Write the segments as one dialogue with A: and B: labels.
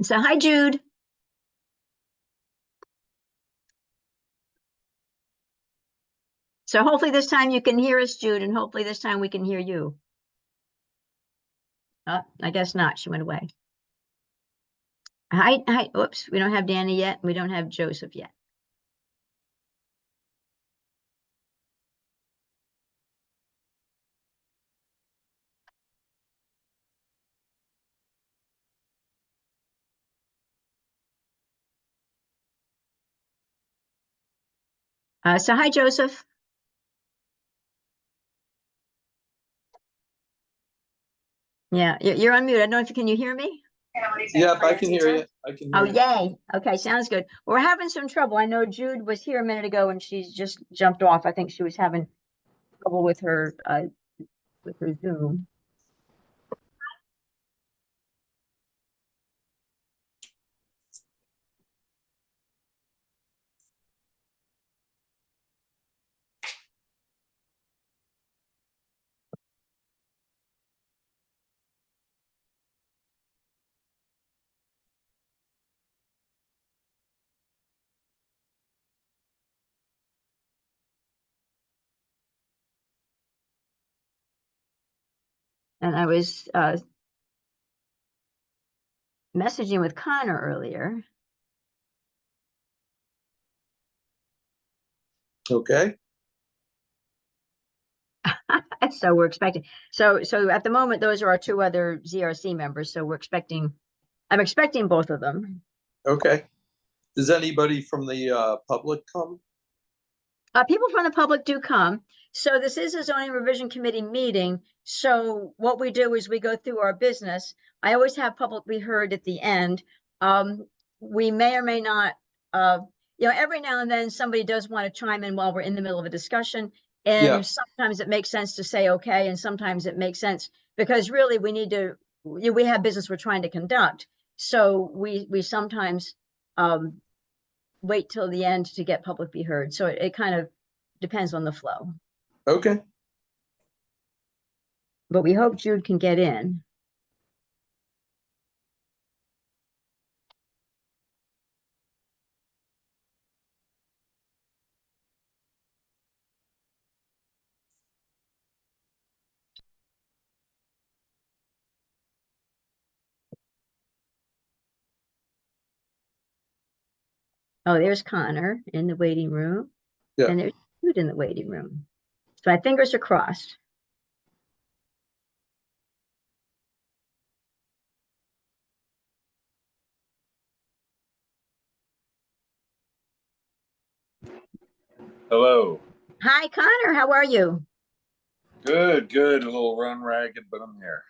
A: So hi, Jude. So hopefully this time you can hear us, Jude, and hopefully this time we can hear you. I guess not. She went away. Hi. Oops, we don't have Danny yet. We don't have Joseph yet. So hi, Joseph. Yeah, you're on mute. I don't know if can you hear me?
B: Yep, I can hear you. I can hear
A: Oh,
B: you.
A: yay. Okay, sounds good. We're having some trouble. I know Jude was here a minute ago and she's just jumped off. I think she was having trouble with her Zoom. And I was messaging with Connor earlier.
B: Okay.
A: So we're expecting. So at the moment, those are our two other ZRC members. So I'm expecting both of them.
B: Okay. Does anybody from the public come?
A: People from the public do come. So this is a zoning revision committee meeting. So what we do is we go through our business. I always have public be heard at the end. We may or may not, every now and then somebody does want to chime in while we're in the middle of a discussion. And sometimes it makes sense to say, okay. And sometimes it makes sense because really we have business we're trying to conduct. So we sometimes, wait till the end to get public be heard. So it kind of depends on the flow.
B: Okay.
A: But we hope Jude can get in. Oh, there's Connor in the waiting room.
B: Yeah.
A: And there's Jude in the waiting room. So my fingers are crossed.
C: Hello.
A: Hi, Connor. How are you?
C: Good. A little run ragged, but I'm here.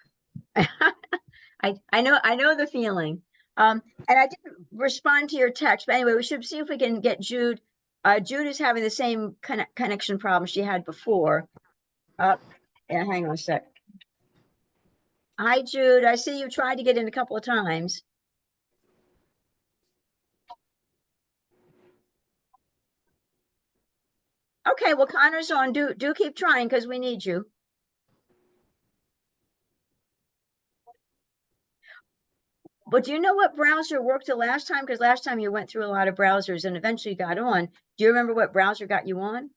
A: I know the feeling. And I didn't respond to your text, but anyway, we should see if we can get Jude. Jude is having the same connection problem she had before. Yeah, hang on a sec. Hi, Jude. I see you tried to get in a couple of times. Okay, well, Connor's on. Do keep trying because we need you. But do you know what browser worked the last time? Because last time you went through a lot of browsers and eventually got on. Do you remember what browser got you on?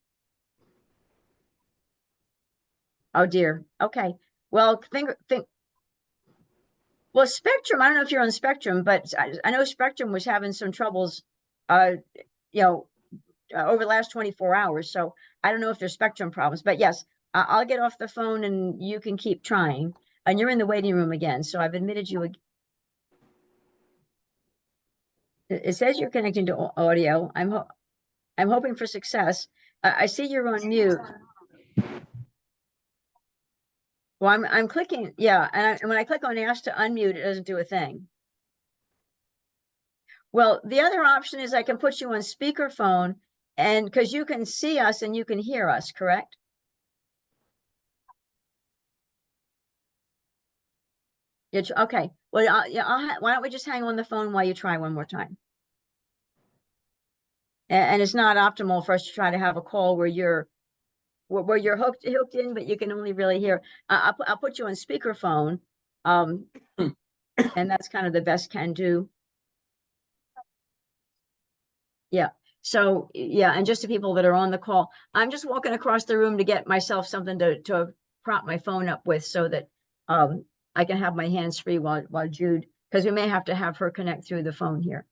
A: Oh dear. Okay. Well, well, Spectrum. I don't know if you're on Spectrum, but I know Spectrum was having some troubles. Over the last 24 hours. So I don't know if there's Spectrum problems, but yes, I'll get off the phone and you can keep trying. And you're in the waiting room again. So I've admitted you. It says you're connecting to audio. I'm hoping for success. I see you're on mute. Well, I'm clicking, yeah, and when I click on ask to unmute, it doesn't do a thing. Well, the other option is I can put you on speakerphone, and because you can see us and you can hear us, correct? Okay. Well, why don't we just hang on the phone while you try one more time? And it's not optimal for us to try to have a call where you're hooked in, but you can only really hear. I'll put you on speakerphone. And that's kind of the best can do. Yeah. So, yeah, and just the people that are on the call, I'm just walking across the room to get myself something to prop my phone up with so that I can have my hands free while Jude, because we may have to have her connect through the phone here.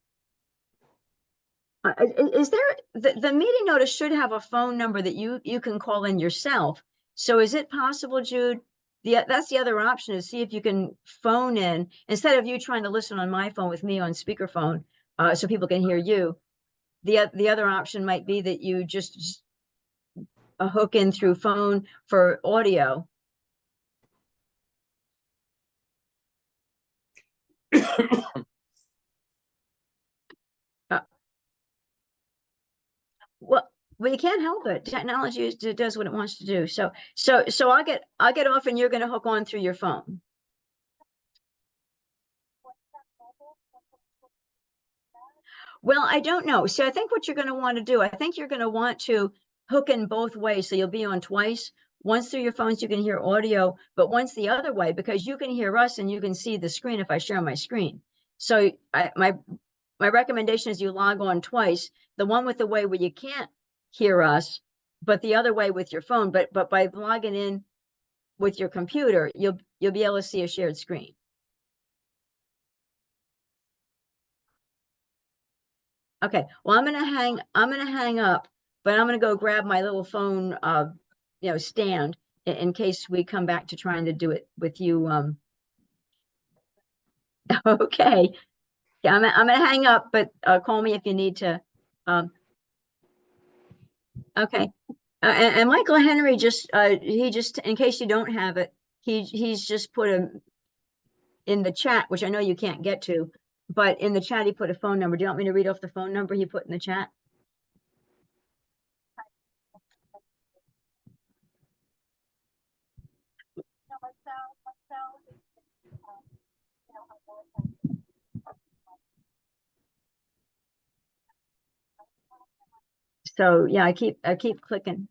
A: Is there, the meeting notice should have a phone number that you can call in yourself. So is it possible, Jude? That's the other option, is see if you can phone in instead of you trying to listen on my phone with me on speakerphone, so people can hear you. The other option might be that you just hook in through phone for audio. Well, you can't help it. Technology does what it wants to do. So I'll get off, and you're going to hook on through your phone. Well, I don't know. So I think what you're going to want to do, I think you're going to want to hook in both ways. So you'll be on twice. Once through your phones, you can hear audio, but once the other way, because you can hear us and you can see the screen if I share my screen. So my recommendation is you log on twice, the one with the way where you can't hear us, but the other way with your phone. But by logging in with your computer, you'll be able to see a shared screen. Okay, well, I'm gonna hang up, but I'm gonna go grab my little phone, stand in case we come back to trying to do it with you. Okay, yeah, I'm gonna hang up, but call me if you need to. Okay, and Michael Henry he just, in case you don't have it, he's just put in the chat, which I know you can't get to, but in the chat he put a phone number. Do you want me to read off the phone number he put in the chat? So yeah, I keep clicking.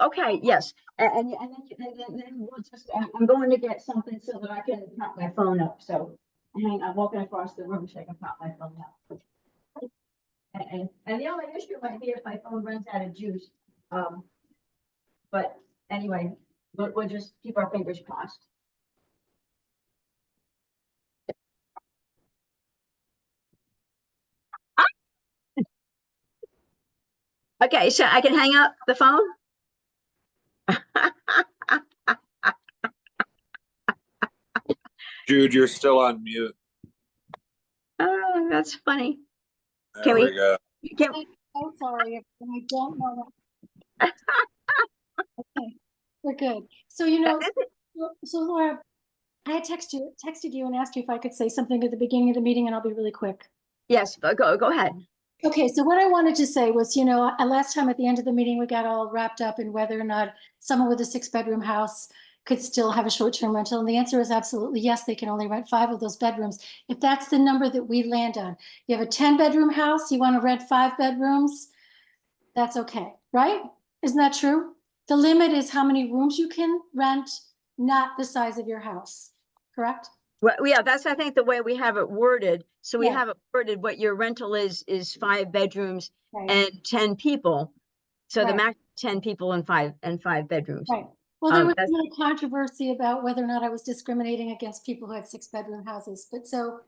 A: Okay, yes, and then we'll just, I'm going to get something so that I can prop my phone up, so I'm walking across the room so I can prop my phone up. And the only issue might be if my phone runs out of juice, but anyway, we'll just keep our fingers crossed. Okay, so I can hang up the phone?
C: Jude, you're still on mute.
A: Oh, that's funny.
C: There we go.
A: Can we?
D: I'm sorry, I don't know that. Okay, we're good. So, so Laura, I had texted you and asked you if I could say something at the beginning of the meeting, and I'll be really quick.
A: Yes, go ahead.
D: Okay, so what I wanted to say was, last time at the end of the meeting, we got all wrapped up in whether or not someone with a 6-bedroom house could still have a short-term rental. And the answer is absolutely yes, they can only rent 5 of those bedrooms. If that's the number that we land on, you have a 10-bedroom house, you want to rent 5 bedrooms, that's okay, right? Isn't that true? The limit is how many rooms you can rent, not the size of your house, correct?
A: Well, yeah, that's, I think, the way we have it worded. So we
D: Yeah.
A: have it worded, what your rental is 5 bedrooms
D: Right.
A: and 10 people. So the
D: Right.
A: max 10 people and 5 bedrooms.
D: Right. Well, there was
A: that's-
D: a little controversy about whether or not I was discriminating against people who had 6-bedroom houses. But so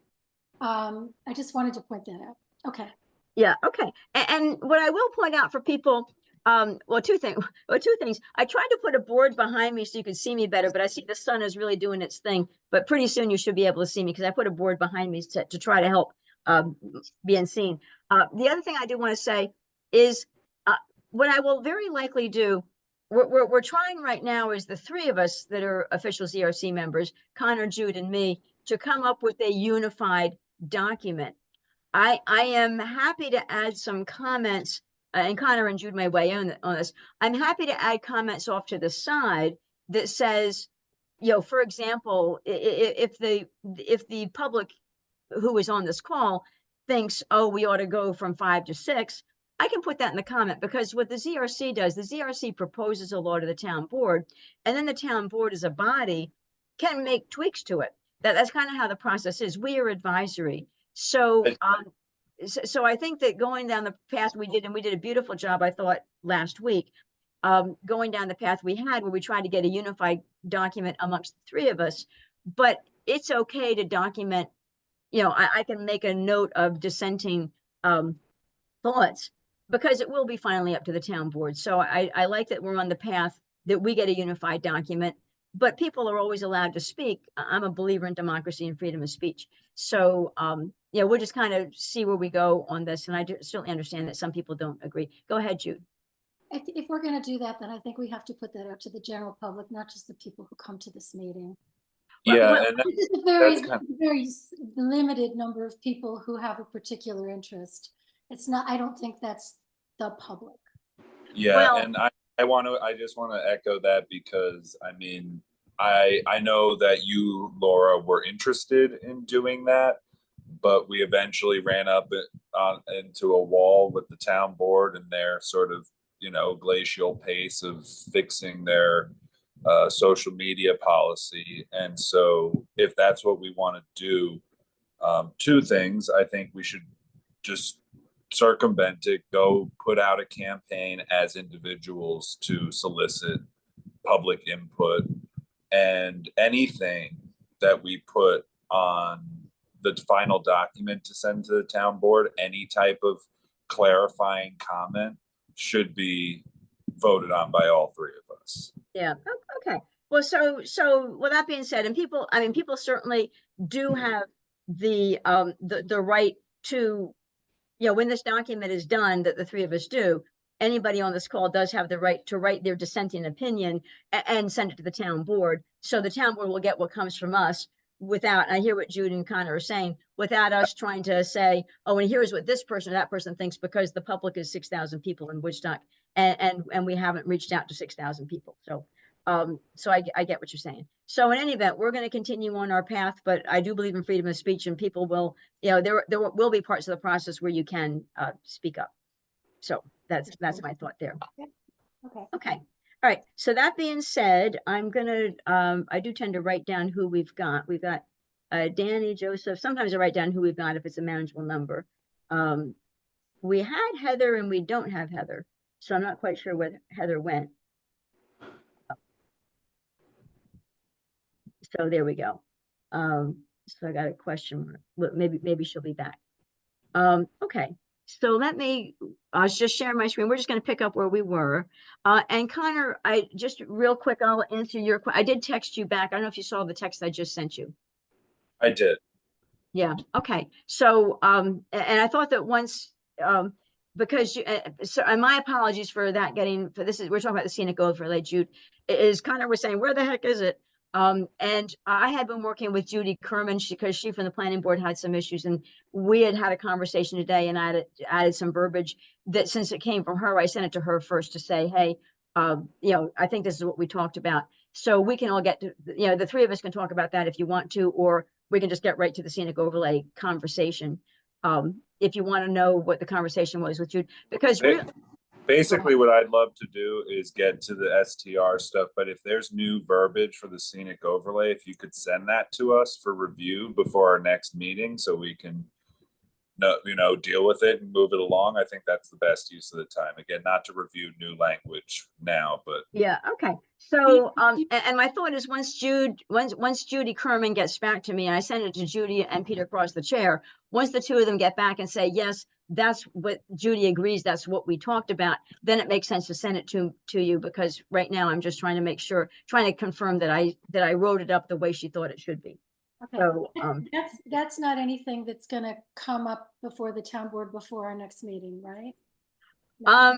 D: I just wanted to point that out. Okay.
A: Yeah, okay. And what I will point out for people, well, two things. I tried to put a board behind me so you could see me better, but I see the sun is really doing its thing. But pretty soon you should be able to see me because I put a board behind me to try to help being seen. The other thing I do want to say is what I will very likely do, we're trying right now is the 3 of us that are official ZRC members, Connor, Jude, and me, to come up with a unified document. I am happy to add some comments, and Connor and Jude may weigh in on this. I'm happy to add comments off to the side that says, for example, if the public who is on this call thinks, oh, we ought to go from 5 to 6, I can put that in the comment, because what the ZRC does, the ZRC proposes a law to the town board, and then the town board as a body can make tweaks to it. That's kind of how the process is. We are advisory. So, so I think that going down the path we did, and we did a beautiful job, I thought, last week, going down the path we had where we tried to get a unified document amongst the three of us. But it's okay to document, I can make a note of dissenting thoughts, because it will be finally up to the town board. So I like that we're on the path that we get a unified document, but people are always allowed to speak. I'm a believer in democracy and freedom of speech. So, we'll just kind of see where we go on this. And I certainly understand that some people don't agree. Go ahead, Jude.
D: If we're going to do that, then I think we have to put that out to the general public, not just the people who come to this meeting.
C: Yeah, and
D: This is a very limited number of people who have a particular interest. It's not, I don't think that's the public.
C: yeah,
A: Well,
C: and I just want to echo that, because I mean, I know that you, Laura, were interested in doing that, but we eventually ran up into a wall with the town board and their sort of, glacial pace of fixing their social media policy. And so if that's what we want to do, two things: I think we should just circumvent it, go put out a campaign as individuals to solicit public input, and anything that we put on the final document to send to the town board, any type of clarifying comment, should be voted on by all three of us.
A: Yeah. Okay. Well, so with that being said, and people certainly do have the right to, when this document is done, that the three of us do, anybody on this call does have the right to write their dissenting opinion and send it to the town board. So the town board will get what comes from us without, I hear what Jude and Connor are saying, without us trying to say, oh, and here's what this person or that person thinks, because the public is 6,000 people in Woodstock, and we haven't reached out to 6,000 people. So, so I get what you're saying. So in any event, we're going to continue on our path, but I do believe in freedom of speech, and people will, there will be parts of the process where you can speak up. So that's my thought there. Okay. All right. So that being said, I'm gonna I do tend to write down who we've got. We've got Danny, Joseph. Sometimes I write down who we've got if it's a manageable number. We had Heather and we don't have Heather, so I'm not quite sure where Heather went. So there we go. So I got a question mark. Maybe she'll be back. Okay. So I was just sharing my screen. We're just going to pick up where we were. And Connor, I just real quick, I'll answer your question. I did text you back. I don't know if you saw the text I just sent you.
C: I did.
A: Yeah. Okay. So, and I thought that once, because and my apologies for that we're talking about the scenic overlay, Jude, is Connor was saying, where the heck is it? And I had been working with Judy Kerman because she from the planning board had some issues, and we had a conversation today, and I added some verbiage that, since it came from her, I sent it to her first to say, hey, I think this is what we talked about. So we can all get to, the three of us can talk about that if you want to, or we can just get right to the scenic overlay conversation. If you want to know what the conversation was with Jude, because
C: basically what I'd love to do is get to the STR stuff, but if there's new verbiage for the scenic overlay, if you could send that to us for review before our next meeting, so we can deal with it and move it along, I think that's the best use of the time. Again, not to review new language now, but
A: yeah. Okay. So, and my thought is once Judy Kerman gets back to me, and I send it to Judy and Peter Cross, the chair, once the two of them get back and say, yes, that's what Judy agrees, that's what we talked about, then it makes sense to send it to you, because right now I'm just trying to make sure, trying to confirm that I wrote it up the way she thought it should be.
D: Okay.
A: So
D: that's not anything that's going to come up before the town board before our next meeting, right?
A: Gosh,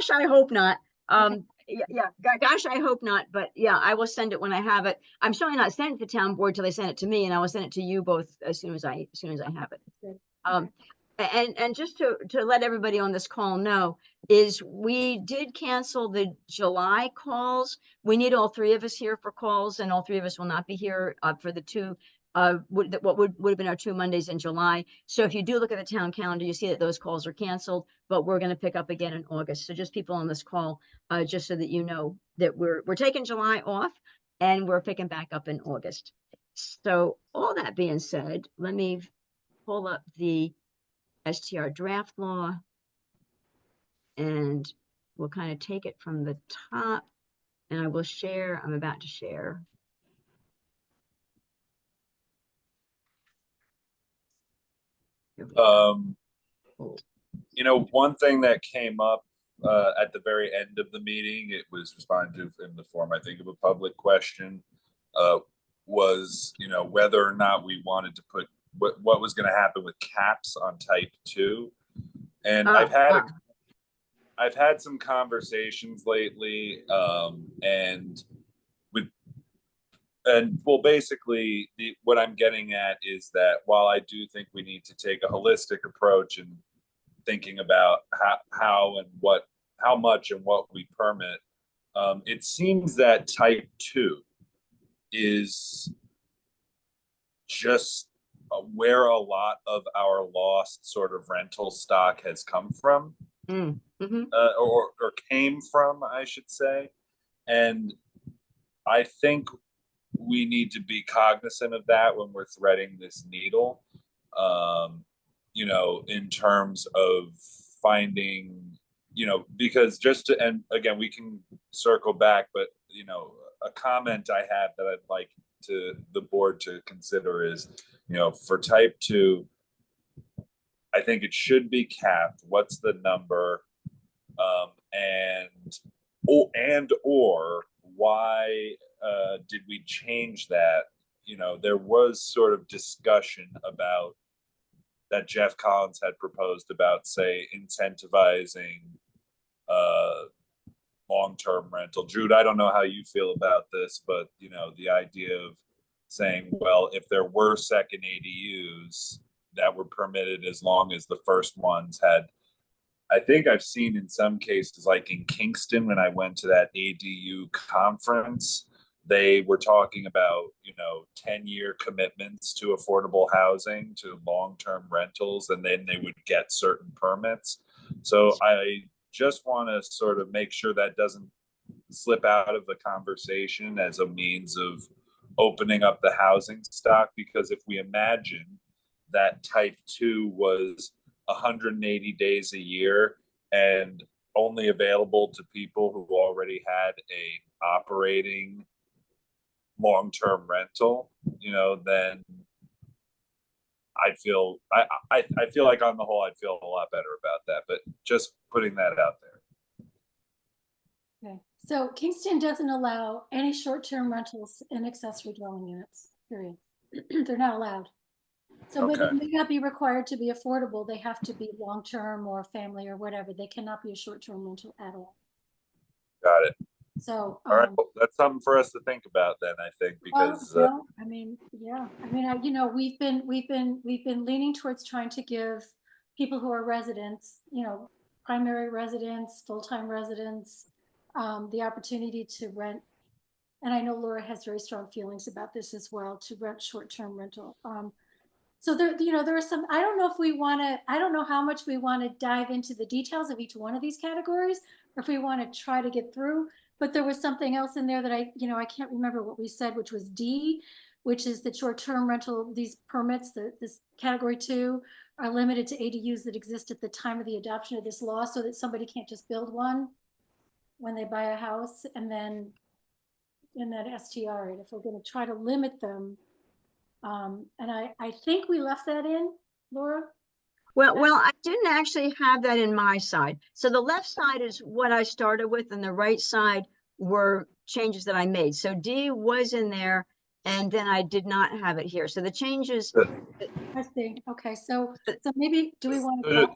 A: I hope not. Gosh, I hope not. But yeah, I will send it when I have it. I'm certainly not sending it to the town board till they send it to me, and I will send it to you both as soon as I have it. And just to let everybody on this call know, is we did cancel the July calls. We need all three of us here for calls, and all three of us will not be here for the two, what would have been our 2 Mondays in July. So if you do look at the town calendar, you see that those calls are canceled, but we're going to pick up again in August. So just people on this call, just so that you know that we're taking July off and we're picking back up in August. So all that being said, let me pull up the STR draft law, and we'll kind of take it from the top, and I will share. I'm about to share.
C: You know, one thing that came up at the very end of the meeting, it was responded to in the form, I think, of a public question, was, you know, whether or not we wanted to put what was going to happen with caps on type 2. And I've had some conversations lately, and well, basically what I'm getting at is that while I do think we need to take a holistic approach and thinking about how much and what we permit, it seems that type 2 is just where a lot of our lost sort of rental stock has come from, or came from, I should say. And I think we need to be cognizant of that when we're threading this needle, you know, in terms of finding, you know, because and again, we can circle back, but, you know, a comment I have that I'd like to the board to consider is, you know, for type 2, I think it should be capped. What's the number? Or why did we change that? You know, there was sort of discussion about that Jeff Collins had proposed about, say, incentivizing long-term rental. Jude, I don't know how you feel about this, but, you know, the idea of saying, well, if there were second ADUs that were permitted as long as the first ones had, I think I've seen in some cases, like in Kingston, when I went to that ADU conference, they were talking about, you know, 10-year commitments to affordable housing, to long-term rentals, and then they would get certain permits. So I just want to sort of make sure that doesn't slip out of the conversation as a means of opening up the housing stock, because if we imagine that type 2 was 180 days a year and only available to people who already had a operating long-term rental, you know, then I feel like on the whole I'd feel a lot better about that, but just putting that out there.
D: Okay, so Kingston doesn't allow any short-term rentals in accessory dwelling units, period. They're not allowed. So, but
C: Okay.
D: they may not be required to be affordable. They have to be long-term or family or whatever. They cannot be a short-term rental at all.
C: Got it.
D: So,
C: all right, well, that's something for us to think about then, I think, because
D: well, I mean, yeah, I mean, you know, we've been leaning towards trying to give people who are residents, you know, primary residents, full-time residents, the opportunity to rent. And I know Laura has very strong feelings about this as well, to rent short-term rental. So there, you know, there are some, I don't know if we want to, I don't know how much we want to dive into the details of each one of these categories, or if we want to try to get through, but there was something else in there that you know, I can't remember what we said, which was D, which is the short-term rental, these permits, this category 2 are limited to ADUs that exist at the time of the adoption of this law, so that somebody can't just build one when they buy a house and then in that STR. And if we're going to try to limit them, and I think we left that in, Laura?
A: Well, I didn't actually have that in my side. So the left side is what I started with, and the right side were changes that I made. So D was in there, and then I did not have it here. So the changes.
D: I see. Okay, so maybe do we want to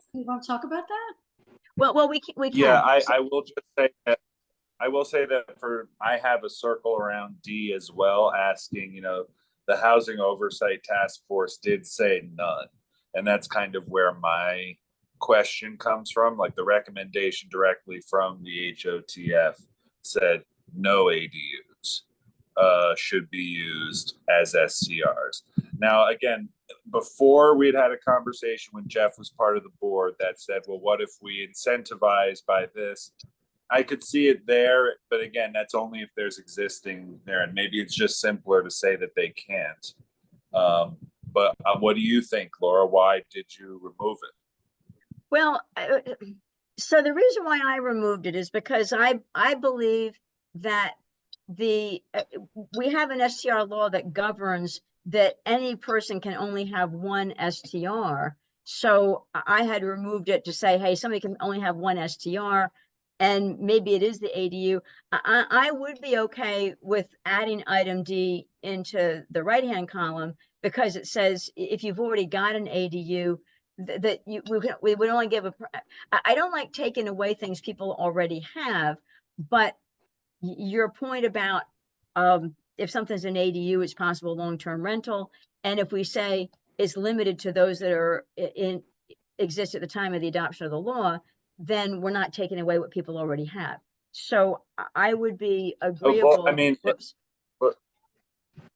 D: talk about that?
A: Well, we can.
C: Yeah, I will just say that I have a circle around D as well, asking, you know, the Housing Oversight Task Force did say none. And that's kind of where my question comes from. Like the recommendation directly from the HOTF said no ADUs should be used as STRs. Now, again, before we'd had a conversation when Jeff was part of the board that said, well, what if we incentivize by this? I could see it there, but again, that's only if there's existing there, and maybe it's just simpler to say that they can't. But what do you think, Laura? Why did you remove it?
A: Well, so the reason why I removed it is because I believe that we have an STR law that governs that any person can only have one STR. So I had removed it to say, hey, somebody can only have one STR, and maybe it is the ADU. I would be okay with adding item D into the right-hand column, because it says if you've already got an ADU, that we would only give I don't like taking away things people already have, but your point about if something's an ADU, it's possible long-term rental, and if we say it's limited to those that are exist at the time of the adoption of the law, then we're not taking away what people already have. So I would be agreeable.
C: I mean,
A: whoops.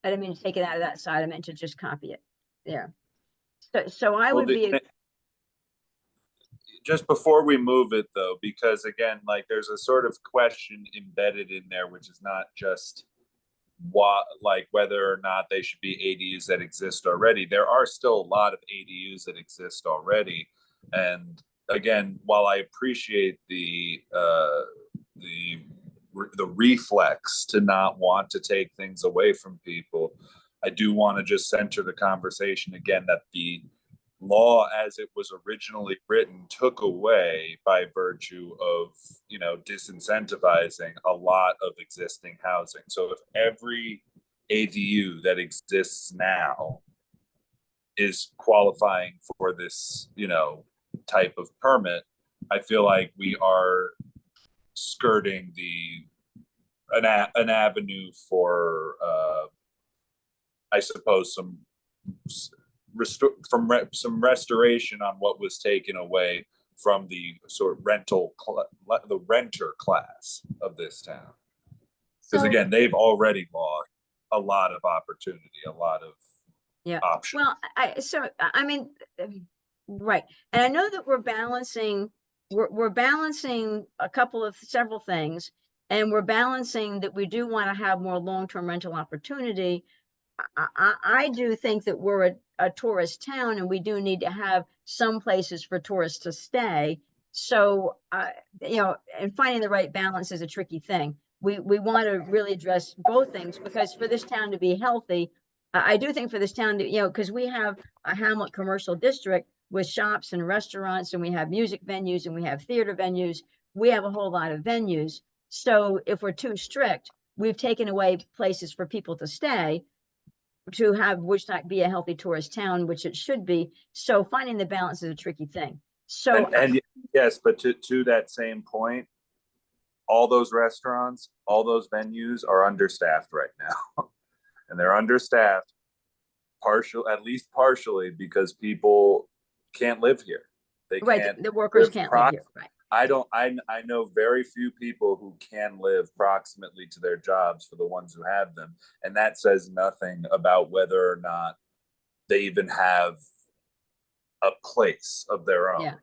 A: I didn't mean to take it out of that side. I meant to just copy it there. So I would be.
C: Just before we move it though, because again, like there's a sort of question embedded in there, which is not just what, like whether or not they should be ADUs that exist already. There are still a lot of ADUs that exist already. And again, while I appreciate the reflex to not want to take things away from people, I do want to just center the conversation again that the law as it was originally written took away by virtue of, you know, disincentivizing a lot of existing housing. So if every ADU that exists now is qualifying for this, you know, type of permit, I feel like we are skirting an avenue for I suppose some restoration on what was taken away from the sort of the renter class of this town, because again, they've already lost a lot of opportunity, a lot of options.
A: Well, I mean, right, and I know that we're balancing several things, and we're balancing that we do want to have more long-term rental opportunity. I do think that we're a tourist town, and we do need to have some places for tourists to stay. So, you know, and finding the right balance is a tricky thing. We want to really address both things, because for this town to be healthy, I do think for this town to, you know, because we have a Hamlet commercial district with shops and restaurants, and we have music venues, and we have theater venues. We have a whole lot of venues. So if we're too strict, we've taken away places for people to stay, to have Woodstock be a healthy tourist town, which it should be. So finding the balance is a tricky thing. So
C: and yes, but to that same point, all those restaurants, all those venues are understaffed right now. And they're understaffed at least partially because people can't live here. They can't,
A: the workers can't live here, right?
C: I know very few people who can live proximately to their jobs for the ones who have them. And that says nothing about whether or not they even have a place of their own.
A: Yeah.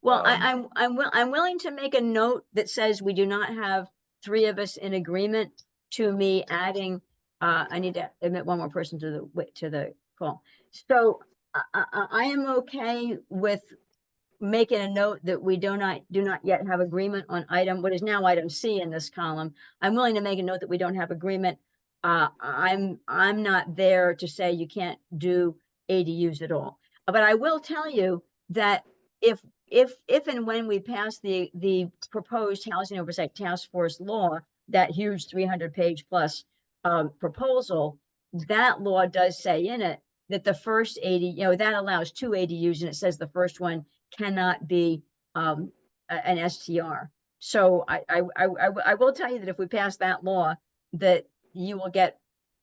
A: Well, I'm willing to make a note that says we do not have three of us in agreement to me adding, I need to admit one more person to the call. So I am okay with making a note that we do not yet have agreement on what is now item C in this column. I'm willing to make a note that we don't have agreement. I'm not there to say you can't do ADUs at all. But I will tell you that if and when we pass the proposed Housing Oversight Task Force law, that huge 300-page plus proposal, that law does say in it that the first ADU, you know, that allows 2 ADUs, and it says the first one cannot be an STR. So I will tell you that if we pass that law, that you will get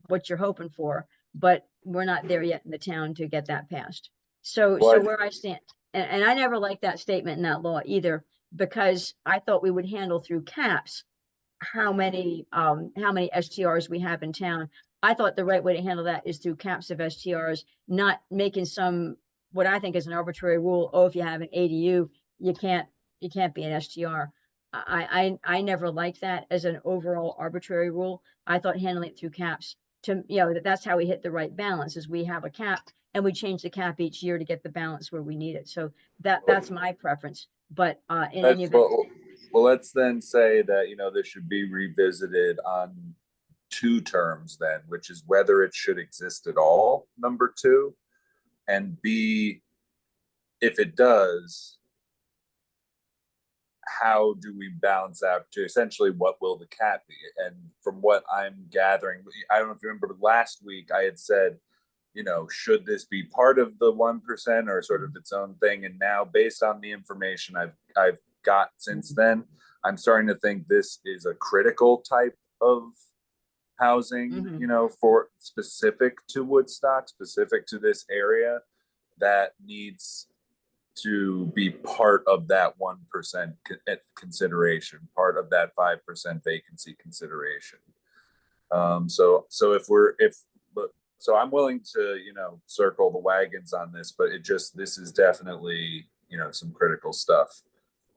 A: what you're hoping for, but we're not there yet in the town to get that passed. So
C: Well,
A: where I stand, and I never liked that statement in that law either, because I thought we would handle through caps how many STRs we have in town. I thought the right way to handle that is through caps of STRs, not making some, what I think is an arbitrary rule. Oh, if you have an ADU, you can't be an STR. I never liked that as an overall arbitrary rule. I thought handling it through caps to, that's how we hit the right balance, is we have a cap and we change the cap each year to get the balance where we need it. So that's my preference. But in any
C: that's
A: event,
C: well, let's then say that, this should be revisited on two terms then, which is whether it should exist at all, number two, and B, if it does, how do we balance out to essentially what will the cap be? And from what I'm gathering, I don't know if you remember last week, I had said, should this be part of the 1% or sort of its own thing? And now, based on the information I've got since then, I'm starting to think this is a critical type of housing, for specific to Woodstock, specific to this area, that needs to be part of that 1% consideration, part of that 5% vacancy consideration. So I'm willing to, circle the wagons on this, but this is definitely, some critical stuff.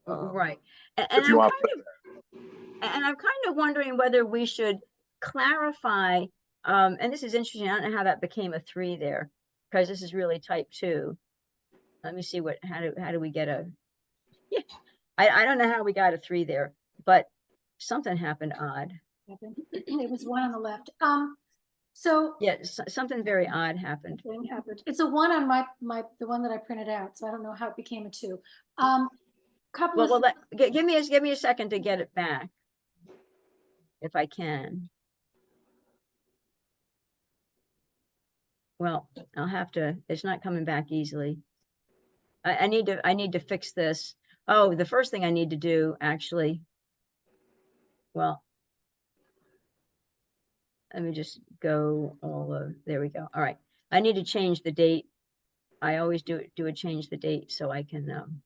A: right. And
C: If you want,
A: I'm kind of wondering whether we should clarify, and this is interesting. I don't know how that became a 3 there, because this is really type 2. Let me see how do we get a, yeah, I don't know how we got a 3 there, but something happened odd.
D: It was 1 on the left. So
A: Yeah, something very odd happened.
D: It's a 1 on the one that I printed out, so I don't know how it became a 2.
A: Well, give me a second to get it back, if I can. Well, I'll have to. It's not coming back easily. I need to fix this. Oh, the first thing I need to do, actually. Well, let me just go there we go. All right. I need to change the date. I always do a change the date so I can,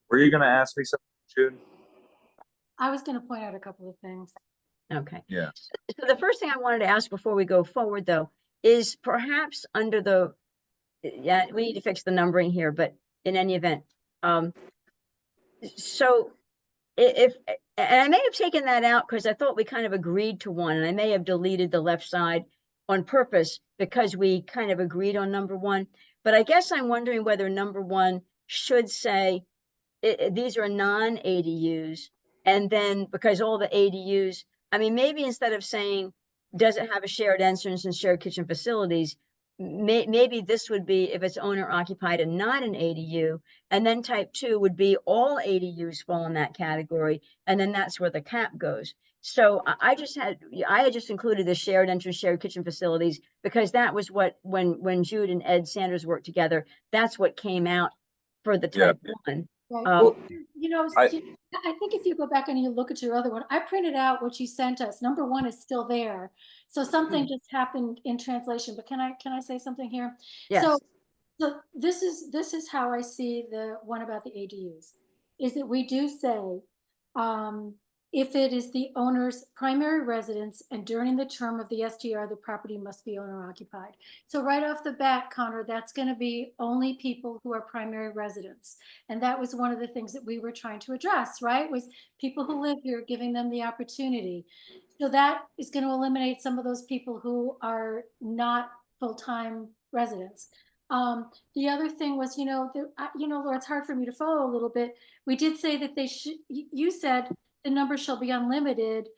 C: were you going to ask me something, Jude?
D: I was going to point out a couple of things.
A: okay.
C: Yeah.
A: So the first thing I wanted to ask before we go forward, though, is perhaps under the, yeah, we need to fix the numbering here, but in any event, so and I may have taken that out because I thought we kind of agreed to 1, and I may have deleted the left side on purpose because we kind of agreed on number 1. But I guess I'm wondering whether number 1 should say these are non-ADUs, and then because all the ADUs, I mean, maybe instead of saying does it have a shared entrance and shared kitchen facilities, maybe this would be if it's owner occupied and not an ADU, and then type 2 would be all ADUs fall in that category, and then that's where the cap goes. So I had just included the shared entrance, shared kitchen facilities, because that was what, when Jude and Ed Sanders worked together, that's what came out for the type 1.
D: Right.
C: Well,
D: I think if you go back and you look at your other one, I printed out what you sent us. Number 1 is still there. So something just happened in translation, but can I say something here?
A: Yes.
D: So this is how I see the one about the ADUs, is that we do say, if it is the owner's primary residence and during the term of the STR, the property must be owner occupied. So right off the bat, Connor, that's going to be only people who are primary residents. And that was one of the things that we were trying to address, right? Was people who live here, giving them the opportunity. So that is going to eliminate some of those people who are not full-time residents. The other thing was, Laura, it's hard for me to follow a little bit. We did say that you said the number shall be unlimited.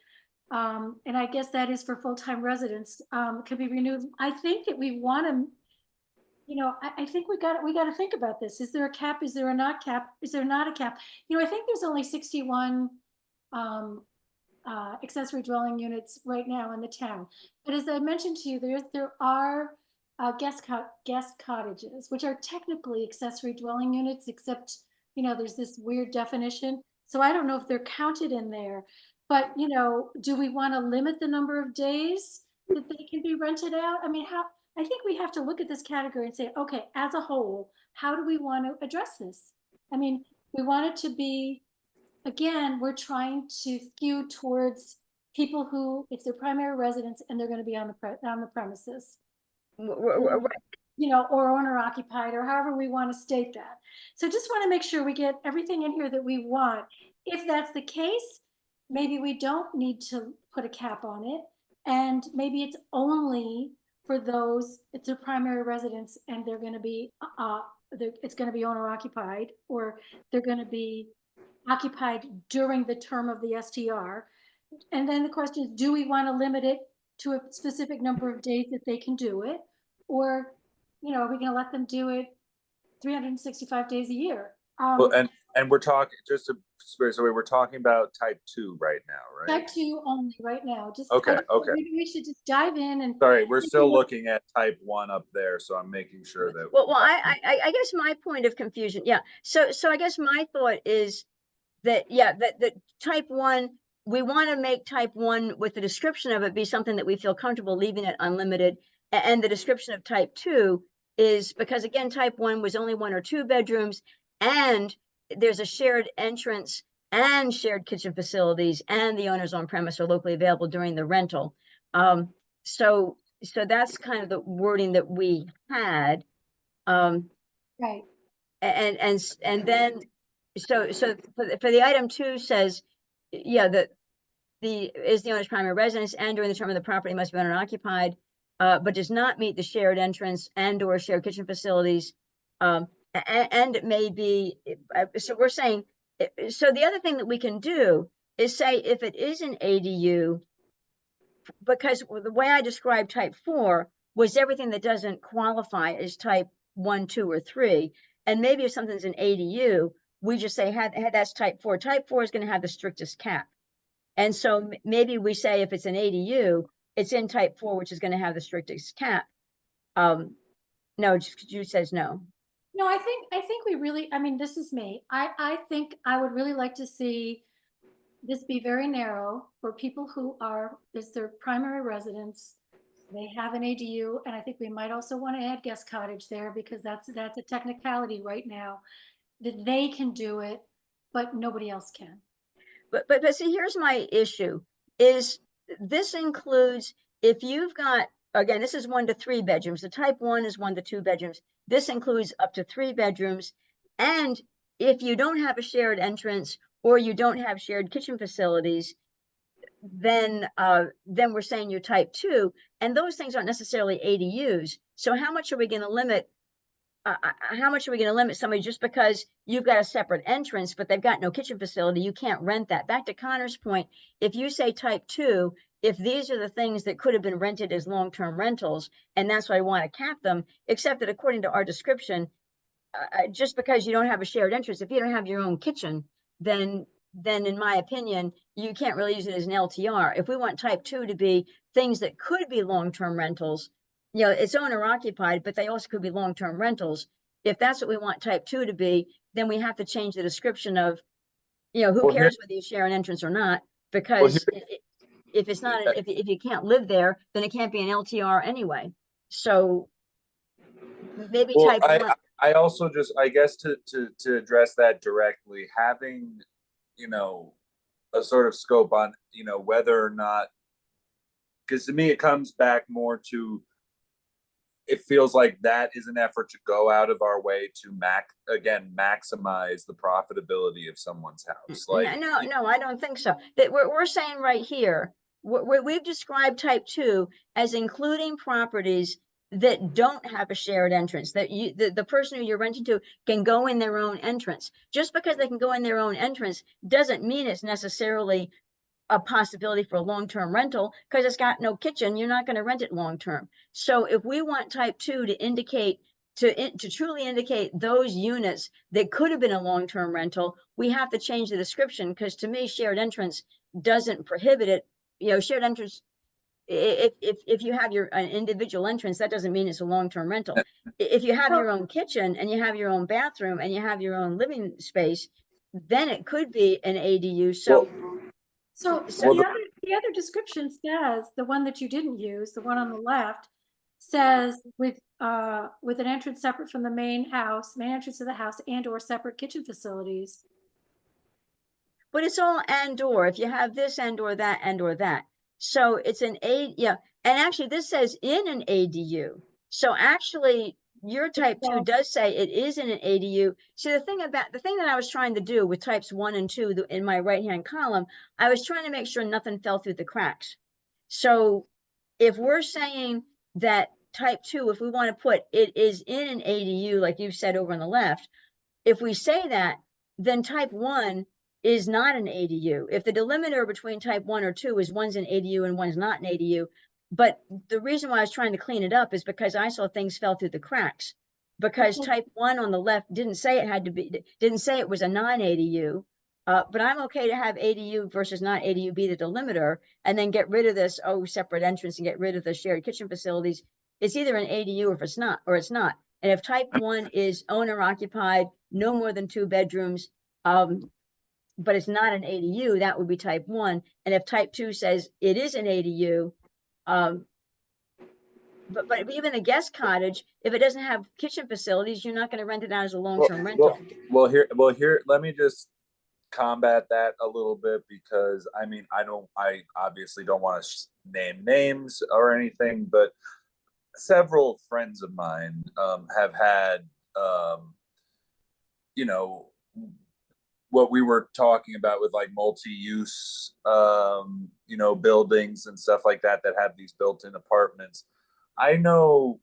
D: And I guess that is for full-time residents, could be renewed. I think that we want to, I think we got to think about this. Is there a cap? Is there a not cap? Is there not a cap? I think there's only 61 accessory dwelling units right now in the town. But as I mentioned to you, there are guest cottages, which are technically accessory dwelling units, except, there's this weird definition. So I don't know if they're counted in there, but, do we want to limit the number of days that they can be rented out? I mean, I think we have to look at this category and say, okay, as a whole, how do we want to address this? I mean, we want it to be, again, we're trying to skew towards people who it's their primary residence and they're going to be on the premises, you know, or owner occupied, or however we want to state that. So just want to make sure we get everything in here that we want. If that's the case, maybe we don't need to put a cap on it, and maybe it's only for those, it's their primary residence and they're going to be it's going to be owner occupied, or they're going to be occupied during the term of the STR. And then the question is, do we want to limit it to a specific number of days that they can do it? Or, you know, are we going to let them do it 365 days a year?
C: Well, and we're talking, just to, so we're talking about type 2 right now, right?
D: Type 2 only right now. Just
C: Okay, okay.
D: Maybe we should just dive in and.
C: Sorry, we're still looking at type 1 up there, so I'm making sure that.
A: Well, I guess my point of confusion, yeah. So I guess my thought is that, yeah, that type 1, we want to make type 1 with the description of it be something that we feel comfortable leaving it unlimited. And the description of type 2 is because, again, type 1 was only 1 or 2 bedrooms, and there's a shared entrance and shared kitchen facilities, and the owners on premise are locally available during the rental. So that's kind of the wording that we had.
D: Right.
A: And then so for the item 2 says, yeah, that is the owner's primary residence and during the term of the property must be owner occupied, but does not meet the shared entrance and or shared kitchen facilities. And it may be, so we're saying, so the other thing that we can do is say if it is an ADU, because the way I described type 4 was everything that doesn't qualify as type 1, 2, or 3. And maybe if something's an ADU, we just say that's type 4. Type 4 is going to have the strictest cap. And so maybe we say if it's an ADU, it's in type 4, which is going to have the strictest cap. No, Jude says no.
D: No, I think we really, I mean, this is me. I think I would really like to see this be very narrow for people who are, is their primary residence. They have an ADU, and I think we might also want to add guest cottage there, because that's a technicality right now that they can do it, but nobody else can.
A: But see, here's my issue is this includes, if you've got, again, this is 1 to 3 bedrooms. The type 1 is 1 to 2 bedrooms. This includes up to 3 bedrooms. And if you don't have a shared entrance or you don't have shared kitchen facilities, then we're saying you're type 2, and those things aren't necessarily ADUs. So how much are we going to limit? How much are we going to limit somebody just because you've got a separate entrance, but they've got no kitchen facility? You can't rent that. Back to Connor's point, if you say type 2, if these are the things that could have been rented as long-term rentals, and that's why I want to cap them, except that according to our description, just because you don't have a shared entrance, if you don't have your own kitchen, then in my opinion, you can't really use it as an LTR. If we want type 2 to be things that could be long-term rentals, you know, it's owner occupied, but they also could be long-term rentals. If that's what we want type 2 to be, then we have to change the description of, you know, who cares whether you share an entrance or not, because if it's not, if you can't live there, then it can't be an LTR anyway. So maybe type 1.
C: I also just, I guess to address that directly, having, you know, a sort of scope on, you know, whether or not, because to me it comes back more to, it feels like that is an effort to go out of our way to maximize the profitability of someone's house. Like,
A: no, I don't think so. That we're saying right here, we've described type 2 as including properties that don't have a shared entrance, that the person who you're renting to can go in their own entrance. Just because they can go in their own entrance doesn't mean it's necessarily a possibility for a long-term rental, because it's got no kitchen. You're not going to rent it long-term. So if we want type 2 to indicate, to truly indicate those units that could have been a long-term rental, we have to change the description, because to me, shared entrance doesn't prohibit it. You know, shared entrance, if you have an individual entrance, that doesn't mean it's a long-term rental. If you have your own kitchen and you have your own bathroom and you have your own living space, then it could be an ADU. So
D: the other description says, the one that you didn't use, the one on the left, says with an entrance separate from the main entrance of the house and or separate kitchen facilities.
A: But it's all and or, if you have this and or that and or that. So it's an yeah, and actually this says in an ADU. So actually your type 2 does say it is in an ADU. So the thing that I was trying to do with types 1 and 2 in my right-hand column, I was trying to make sure nothing fell through the cracks. So if we're saying that type 2, if we want to put it is in an ADU, like you said over on the left, if we say that, then type 1 is not an ADU. If the delimiter between type 1 or 2 is one's an ADU and one's not an ADU, but the reason why I was trying to clean it up is because I saw things fell through the cracks. Because type 1 on the left didn't say it was a non-ADU, but I'm okay to have ADU versus not ADU be the delimiter, and then get rid of this separate entrance and get rid of the shared kitchen facilities. It's either an ADU or it's not. And if type 1 is owner occupied, no more than 2 bedrooms, but it's not an ADU, that would be type 1. And if type 2 says it is an ADU, but even a guest cottage, if it doesn't have kitchen facilities, you're not going to rent it out as a long-term rental.
C: Well, here, let me just combat that a little bit, because I mean, I obviously don't want to name names or anything, but several friends of mine have had, you know, what we were talking about with like multi-use, you know, buildings and stuff like that have these built-in apartments. I know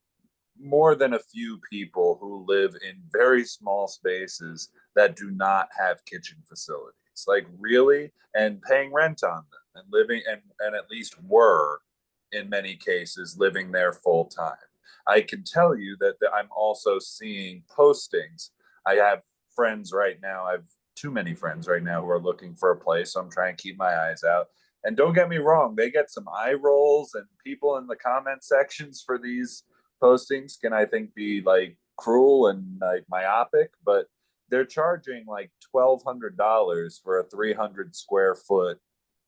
C: more than a few people who live in very small spaces that do not have kitchen facilities, like really, and paying rent on them and living and at least were in many cases living there full time. I can tell you that I'm also seeing postings. I have friends right now. I've too many friends right now who are looking for a place, so I'm trying to keep my eyes out. And don't get me wrong, they get some eye rolls, and people in the comment sections for these postings can, I think, be like cruel and like myopic, but they're charging like $1,200 for a 300 square foot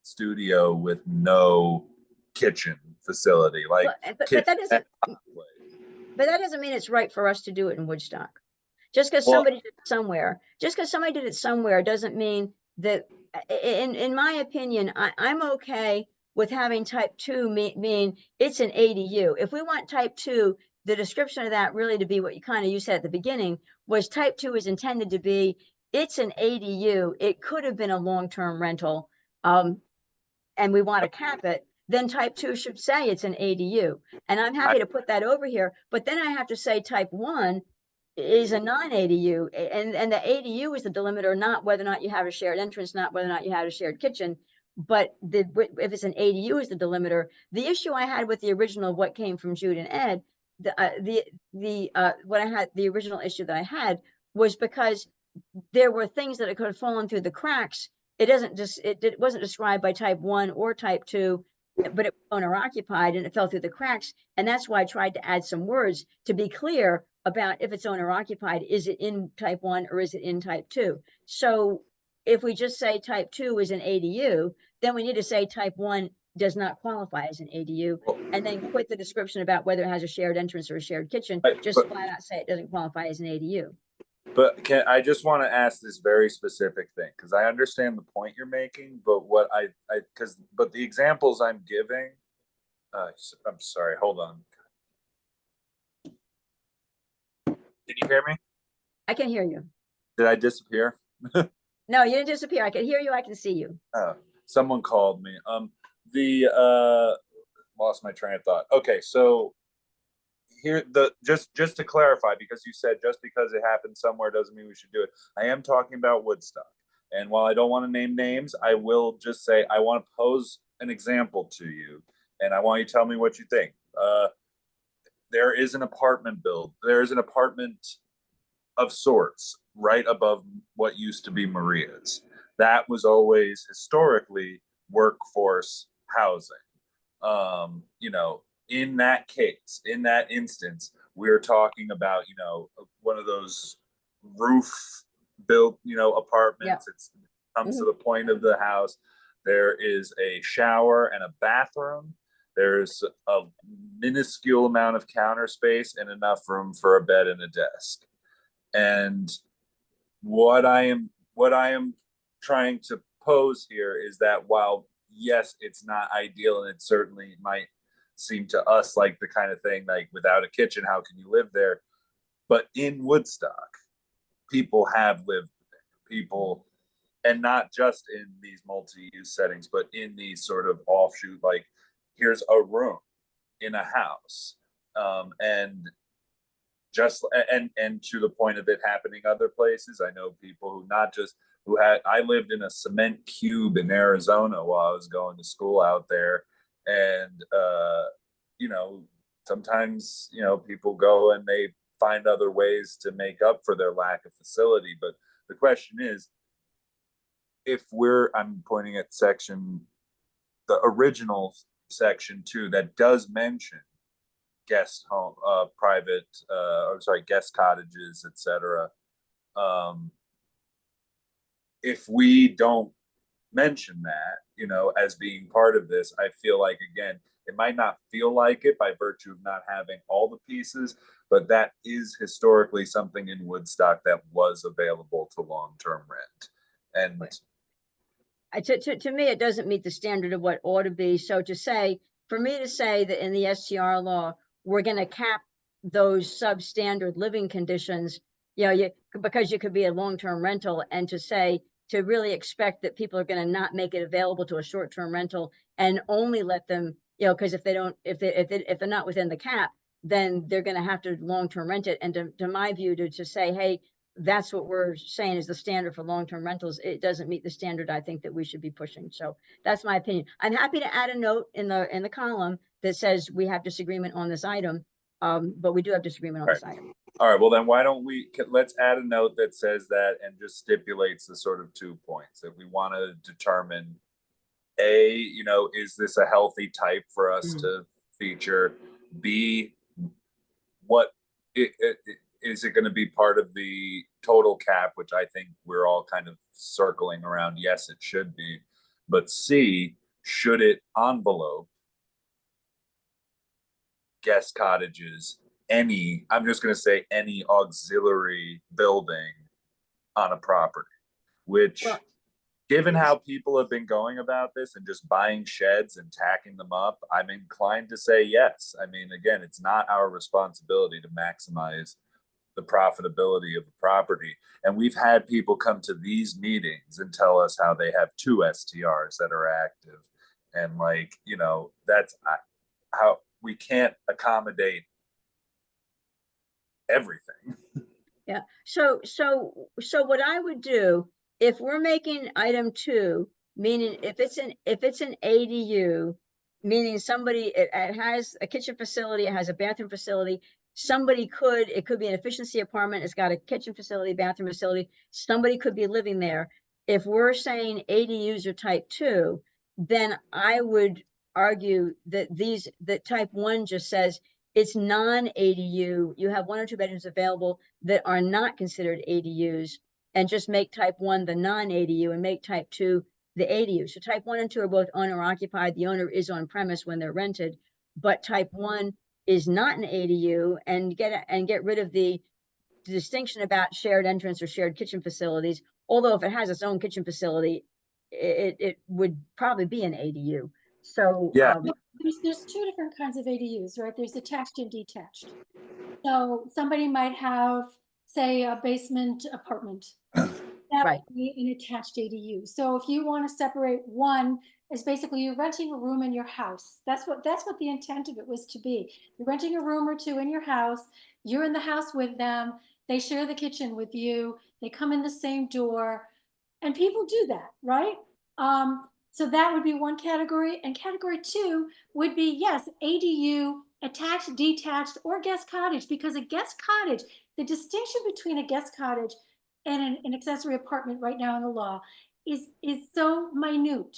C: studio with no kitchen facility. Like,
A: but that doesn't mean it's right for us to do it in Woodstock. Just because somebody did it somewhere, doesn't mean that. In my opinion, I'm okay with having type 2 mean it's an ADU. If we want type 2, the description of that really to be what you said at the beginning was type 2 is intended to be it's an ADU. It could have been a long-term rental, and we want to cap it. Then type 2 should say it's an ADU, and I'm happy to put that over here. But then I have to say type 1 is a non-ADU, and the ADU is the delimiter, not whether or not you have a shared entrance, not whether or not you have a shared kitchen, but if it's an ADU is the delimiter. The issue I had with the original, what came from Jude and Ed, the original issue that I had was because there were things that it could have fallen through the cracks. It wasn't described by type 1 or type 2, but it was owner occupied and it fell through the cracks. And that's why I tried to add some words to be clear about if it's owner occupied, is it in type 1 or is it in type 2? So if we just say type 2 is an ADU, then we need to say type 1 does not qualify as an ADU, and then quit the description about whether it has a shared entrance or a shared kitchen. Just flat out say it doesn't qualify as an ADU.
C: But I just want to ask this very specific thing, because I understand the point you're making, but but the examples I'm giving, I'm sorry, hold on. Can you hear me?
A: I can hear you.
C: Did I disappear?
A: No, you didn't disappear. I can hear you. I can see you.
C: Oh, someone called me. Lost my train of thought. Okay, so here just to clarify, because you said just because it happened somewhere doesn't mean we should do it. I am talking about Woodstock, and while I don't want to name names, I will just say I want to pose an example to you, and I want you to tell me what you think. There is an apartment of sorts right above what used to be Maria's. That was always historically workforce housing. You know, in that case, in that instance, we're talking about, you know, one of those roof built, you know, apartments. Yeah. It comes to the point of the house. There is a shower and a bathroom. There's a minuscule amount of counter space and enough room for a bed and a desk. And what I am trying to pose here is that while yes, it's not ideal, and it certainly might seem to us like the kind of thing like without a kitchen, how can you live there? But in Woodstock, people have lived there. People, and not just in these multi-use settings, but in these sort of offshoot, like here's a room in a house, and just and to the point of it happening other places. I know people who not just who had, I lived in a cement cube in Arizona while I was going to school out there, and you know, sometimes, you know, people go and they find other ways to make up for their lack of facility. But the question is, if I'm pointing at the original section 2 that does mention guest home, private, guest cottages, etc. If we don't mention that, you know, as being part of this, I feel like, again, it might not feel like it by virtue of not having all the pieces, but that is historically something in Woodstock that was available to long-term rent. And
A: to me, it doesn't meet the standard of what ought to be. So for me to say that in the STR law, we're going to cap those substandard living conditions, you know, because you could be a long-term rental, and to really expect that people are going to not make it available to a short-term rental and only let them, you know, because if they're not within the cap, then they're going to have to long-term rent it. And to my view, to say, hey, that's what we're saying is the standard for long-term rentals, it doesn't meet the standard I think that we should be pushing. So that's my opinion. I'm happy to add a note in the column that says we have disagreement on this item, but we do have disagreement on this item.
C: All right, well then why don't let's add a note that says that and just stipulates the sort of 2 points that we want to determine. A, you know, is this a healthy type for us to feature? B, what is it going to be part of the total cap, which I think we're all kind of circling around. Yes, it should be. But C, should it envelope guest cottages, I'm just going to say any auxiliary building on a property, which, given how people have been going about this and just buying sheds and tacking them up, I'm inclined to say yes. I mean, again, it's not our responsibility to maximize the profitability of the property. And we've had people come to these meetings and tell us how they have 2 STRs that are active. And like, you know, that's how we can't accommodate everything.
A: Yeah. So what I would do, if we're making item 2, meaning if it's an ADU, meaning somebody, it has a kitchen facility, it has a bathroom facility, it could be an efficiency apartment, it's got a kitchen facility, bathroom facility, somebody could be living there. If we're saying ADUs are type 2, then I would argue that type 1 just says it's non-ADU. You have 1 or 2 bedrooms available that are not considered ADUs, and just make type 1 the non-ADU and make type 2 the ADU. So type 1 and 2 are both owner occupied. The owner is on premise when they're rented, but type 1 is not an ADU, and get rid of the distinction about shared entrance or shared kitchen facilities. Although if it has its own kitchen facility, it would probably be an ADU. So
C: yeah,
D: there's 2 different kinds of ADUs, right? There's attached and detached. So somebody might have, say, a basement apartment. That
A: right.
D: would be an attached ADU. So if you want to separate one, is basically you're renting a room in your house. That's what the intent of it was to be. You're renting a room or 2 in your house. You're in the house with them. They share the kitchen with you. They come in the same door, and people do that, right? So that would be one category. And category 2 would be, yes, ADU, attached, detached, or guest cottage, because a guest cottage, the distinction between a guest cottage and an accessory apartment right now in the law is so minute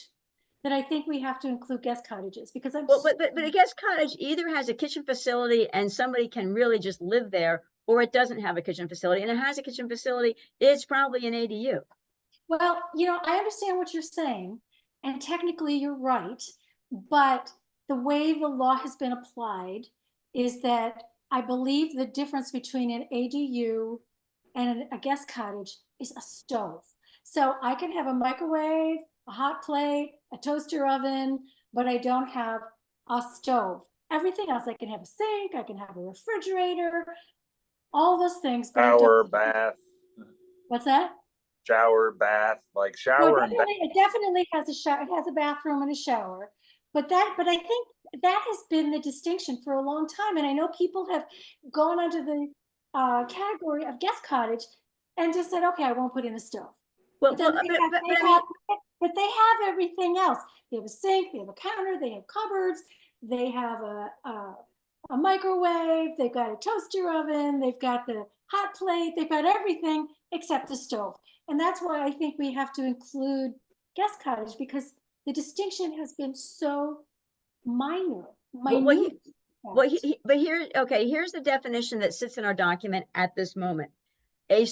D: that I think we have to include guest cottages, because
A: but a guest cottage either has a kitchen facility and somebody can really just live there, or it doesn't have a kitchen facility. And it has a kitchen facility, it's probably an ADU.
D: Well, you know, I understand what you're saying, and technically you're right, but the way the law has been applied is that I believe the difference between an ADU and a guest cottage is a stove. So I can have a microwave, a hot plate, a toaster oven, but I don't have a stove. Everything else, I can have a sink, I can have a refrigerator, all those things. But I don't-
C: Shower, bath,
D: What's that?
C: shower, bath, like
D: No,
C: shower and bath.
D: it definitely has a shower. It has a bathroom and a shower. But I think that has been the distinction for a long time. And I know people have gone under the category of guest cottage and just said, okay, I won't put in a stove.
A: Well,
D: But then
A: well,
D: they
A: but,
D: have,
A: but,
D: they
A: but I mean,
D: have, but they have everything else. They have a sink, they have a counter, they have cupboards, they have a microwave, they've got a toaster oven, they've got the hot plate, they've got everything except the stove. And that's why I think we have to include guest cottage, because the distinction has been so minor. Minute.
A: but here, okay, here's the definition that sits in our document at this moment. An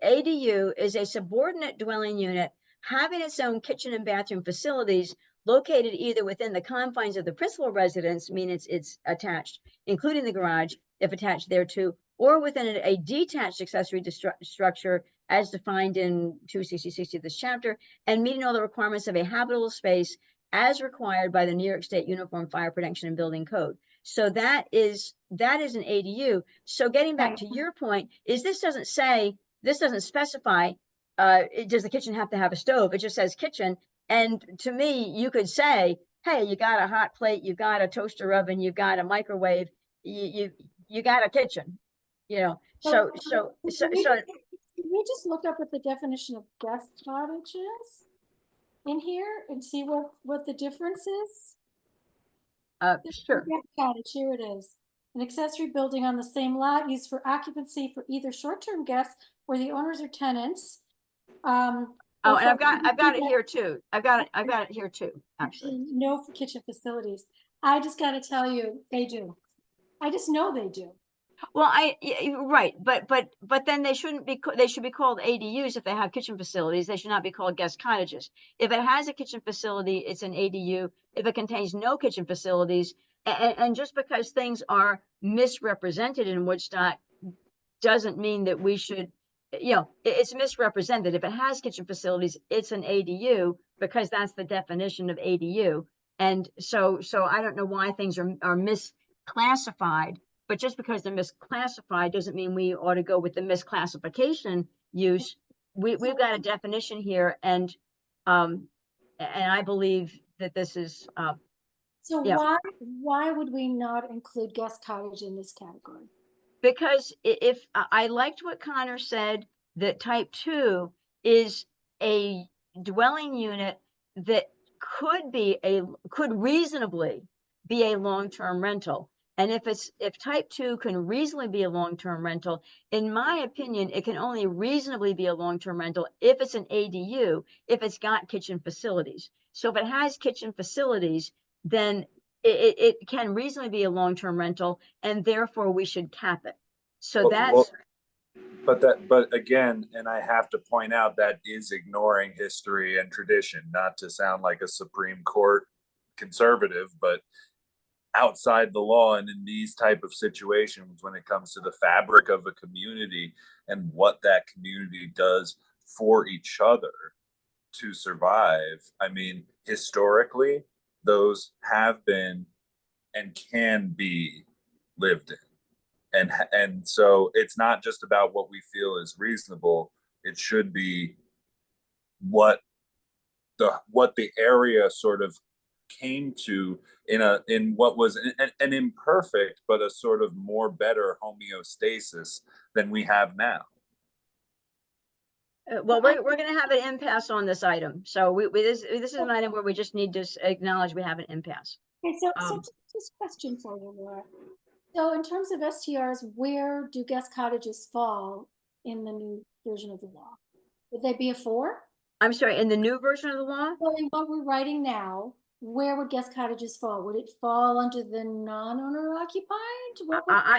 A: ADU is a subordinate dwelling unit having its own kitchen and bathroom facilities located either within the confines of the principal residence, meaning it's attached, including the garage, if attached thereto, or within a detached accessory structure as defined in 2 CC60 of this chapter, and meeting all the requirements of a habitable space as required by the New York State Uniform Fire Protection and Building Code. So that is an ADU. So getting back to your point, is this doesn't specify, does the kitchen have to have a stove? It just says kitchen. And to me, you could say, hey, you got a hot plate, you got a toaster oven, you got a microwave, you got a kitchen, you know. So
D: Can we just look up what the definition of guest cottage is in here and see what the difference is?
A: sure.
D: Guest cottage, here it is. An accessory building on the same lot used for occupancy for either short-term guests or the owners or tenants.
A: Oh, and I've got it here too. I've got it here too, actually.
D: No kitchen facilities. I just got to tell you, they do. I just know they do.
A: Well, right, but then they should be called ADUs if they have kitchen facilities. They should not be called guest cottages. If it has a kitchen facility, it's an ADU. If it contains no kitchen facilities, and just because things are misrepresented in Woodstock doesn't mean that we should, it's misrepresented. If it has kitchen facilities, it's an ADU because that's the definition of ADU. And so I don't know why things are misclassified. But just because they're misclassified doesn't mean we ought to go with the misclassification use. We've got a definition here, and I believe that this is.
D: So why would we not include guest cottage in this category?
A: Because if I liked what Connor said, that type 2 is a dwelling unit that could reasonably be a long-term rental. And if type 2 can reasonably be a long-term rental, in my opinion, it can only reasonably be a long-term rental if it's an ADU, if it's got kitchen facilities. So if it has kitchen facilities, then it can reasonably be a long-term rental, and therefore we should cap it. So
C: but again, and I have to point out that is ignoring history and tradition, not to sound like a Supreme Court conservative, but outside the law and in these type of situations, when it comes to the fabric of a community and what that community does for each other to survive. I mean, historically, those have been and can be lived in. And so it's not just about what we feel is reasonable. It should be what the area sort of came to in what was an imperfect but a sort of more better homeostasis than we have now.
A: Well, we're going to have an impasse on this item. So this is an item where we just need to acknowledge we have an impasse.
D: Okay, so just a question for you, Laura. So in terms of STRs, where do guest cottages fall in the new version of the law? Would they be a 4?
A: I'm sorry, in the new version of the law?
D: Well, in what we're writing now, where would guest cottages fall? Would it fall under the non-owner occupied?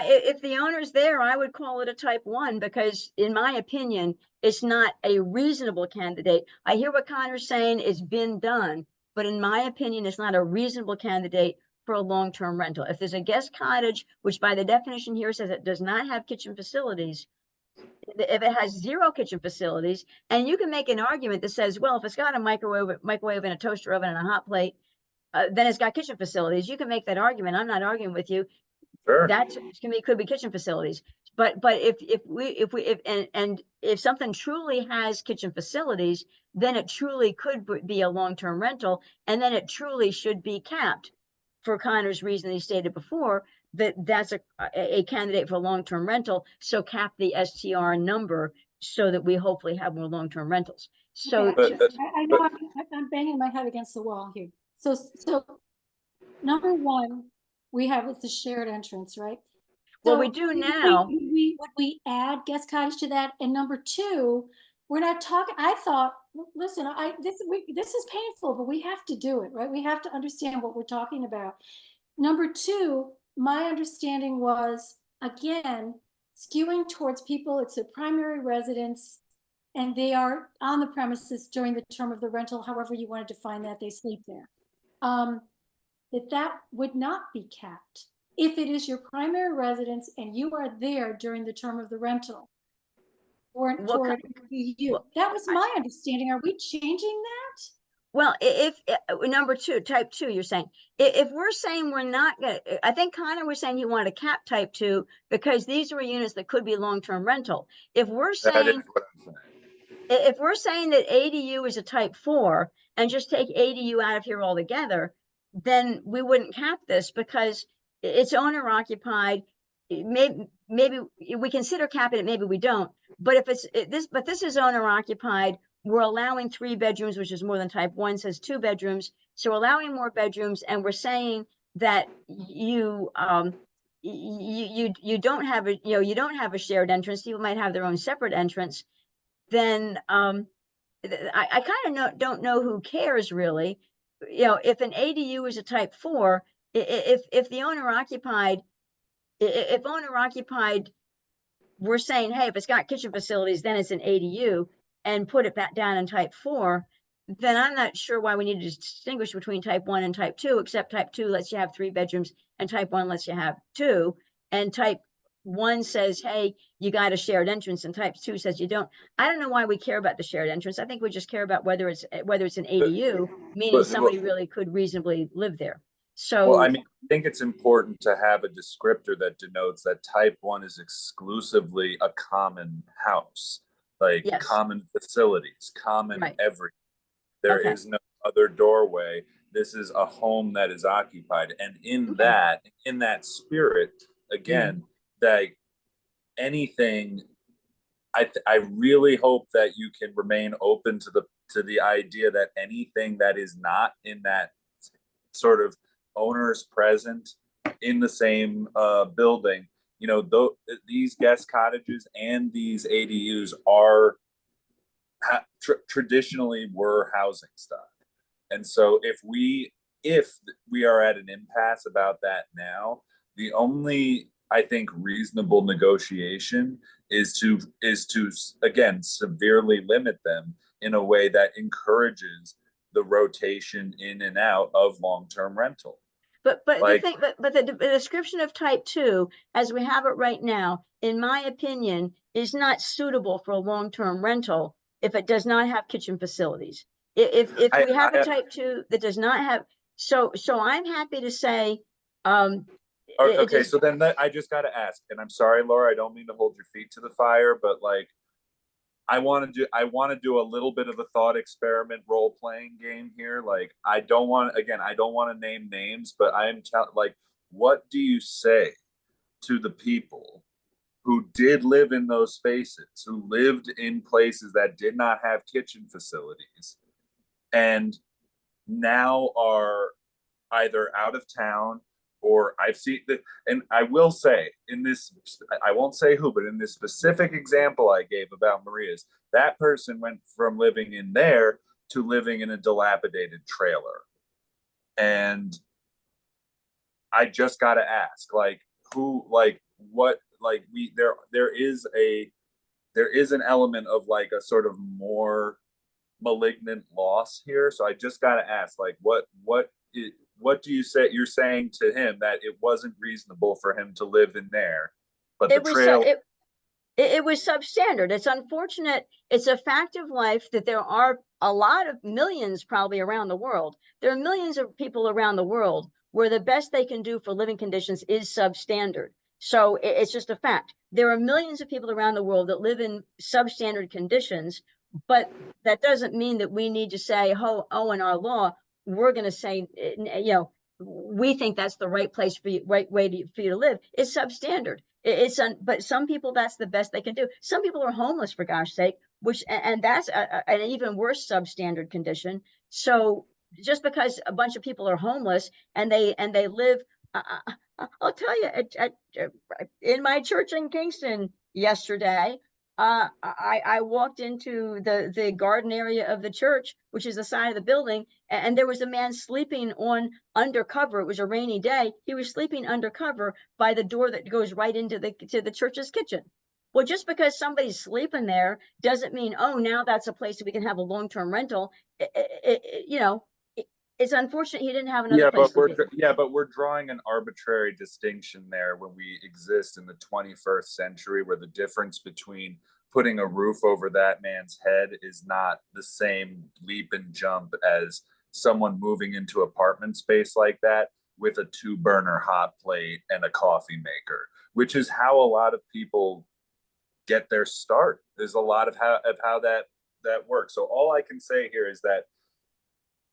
A: If the owner's there, I would call it a type 1 because in my opinion, it's not a reasonable candidate. I hear what Connor's saying, it's been done, but in my opinion, it's not a reasonable candidate for a long-term rental. If there's a guest cottage, which by the definition here says it does not have kitchen facilities, if it has 0 kitchen facilities, and you can make an argument that says, well, if it's got a microwave and a toaster oven and a hot plate, then it's got kitchen facilities. You can make that argument. I'm not arguing with you.
C: Sure.
A: That could be kitchen facilities. But if something truly has kitchen facilities, then it truly could be a long-term rental, and then it truly should be capped for Connor's reason he stated before, that's a candidate for long-term rental. So cap the STR number so that we hopefully have more long-term rentals. So
D: Okay, I know I'm banging my head against the wall here. So number one, we have it's a shared entrance, right?
A: well,
D: So
A: we do now.
D: Would we add guest cottage to that? And number two, we're not talking, I thought, listen, this is painful, but we have to do it, right? We have to understand what we're talking about. Number two, my understanding was, again, skewing towards people, it's a primary residence, and they are on the premises during the term of the rental, however you want to define that, they sleep there. That would not be capped if it is your primary residence and you are there during the term of the rental. That was my understanding. Are we changing that?
A: Well, if number two, type 2, you're saying, if we're saying we're not gonna, I think Connor was saying he wanted to cap type 2 because these are units that could be long-term rental. If we're
C: That is
A: saying,
C: what I'm saying.
A: if we're saying that ADU is a type 4 and just take ADU out of here altogether, then we wouldn't cap this because it's owner occupied. Maybe we consider capping it, maybe we don't. But if it's this is owner occupied. We're allowing 3 bedrooms, which is more than type 1 says 2 bedrooms. So we're allowing more bedrooms, and we're saying that you don't have a you don't have a shared entrance. People might have their own separate entrance. Then I kind of don't know who cares really. If an ADU is a type 4, if the owner occupied, if owner occupied, we're saying, hey, if it's got kitchen facilities, then it's an ADU, and put it back down in type 4, then I'm not sure why we need to distinguish between type 1 and type 2, except type 2 lets you have 3 bedrooms and type 1 lets you have 2. And type 1 says, hey, you got a shared entrance, and type 2 says you don't. I don't know why we care about the shared entrance. I think we just care about whether it's an ADU, meaning somebody really could reasonably live there. So,
C: well, I mean, I think it's important to have a descriptor that denotes that type 1 is exclusively a common house, like
A: yes.
C: common facilities, common
A: Right.
C: everything. There
A: Okay.
C: is no other doorway. This is a home that is occupied. And in that spirit, again, that anything, I really hope that you can remain open to the idea that anything that is not in that sort of owners present in the same building, these guest cottages and these ADUs are traditionally were housing stock. And so if we are at an impasse about that now, the only, I think, reasonable negotiation is to again severely limit them in a way that encourages the rotation in and out of long-term rental.
A: But the description of type 2, as we have it right now, in my opinion, is not suitable for a long-term rental if it does not have kitchen facilities. If we have a type 2 that does not have, so I'm happy to say,
C: okay, so then I just got to ask, and I'm sorry, Laura, I don't mean to hold your feet to the fire, but like, I want to do a little bit of a thought experiment role playing game here. Like, I don't want to name names, but what do you say to the people who did live in those spaces, who lived in places that did not have kitchen facilities and now are either out of town, or I've seen that, and I will say in this, I won't say who, but in this specific example I gave about Maria's, that person went from living in there to living in a dilapidated trailer. And I just got to ask, like, who, like, what, like, there is an element of like a sort of more malignant loss here. So I just got to ask, like, what do you say? You're saying to him that it wasn't reasonable for him to live in there, but the
A: It was,
C: trail.
A: it was substandard. It's unfortunate. It's a fact of life that there are a lot of millions probably around the world. There are millions of people around the world where the best they can do for living conditions is substandard. So it's just a fact. There are millions of people around the world that live in substandard conditions, but that doesn't mean that we need to say, oh, in our law, we're going to say, we think that's the right place for you, right way for you to live. It's substandard. But some people, that's the best they can do. Some people are homeless, for gosh sake, and that's an even worse substandard condition. So just because a bunch of people are homeless and they live, I'll tell you, in my church in Kingston yesterday, I walked into the garden area of the church, which is the side of the building, and there was a man sleeping on undercover. It was a rainy day. He was sleeping undercover by the door that goes right into the church's kitchen. Well, just because somebody's sleeping there doesn't mean, oh, now that's a place that we can have a long-term rental. It's unfortunate he didn't have another place to be.
C: But we're drawing an arbitrary distinction there when we exist in the 21st century, where the difference between putting a roof over that man's head is not the same leap and jump as someone moving into apartment space like that with a 2-burner hot plate and a coffee maker, which is how a lot of people get their start. There's a lot of how that works. So all I can say here is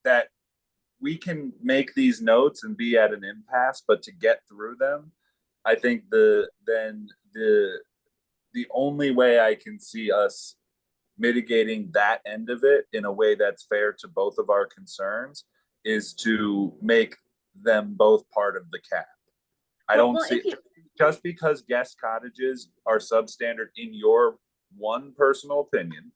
C: that we can make these notes and be at an impasse, but to get through them, I think the only way I can see us mitigating that end of it in a way that's fair to both of our concerns is to make them both part of the cap. I don't see, just because guest cottages are substandard in your one personal opinion,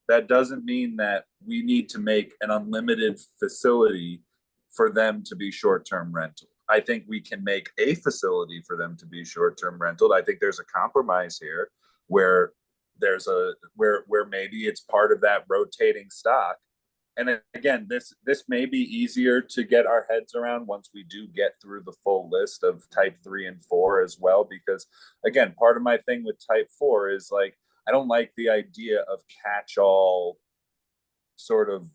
C: that doesn't mean that we need to make an unlimited facility for them to be short-term rental. I think we can make a facility for them to be short-term rental. I think there's a compromise here where where maybe it's part of that rotating stock. And again, this may be easier to get our heads around once we do get through the full list of type 3 and 4 as well, because again, part of my thing with type 4 is like, I don't like the idea of catch-all sort of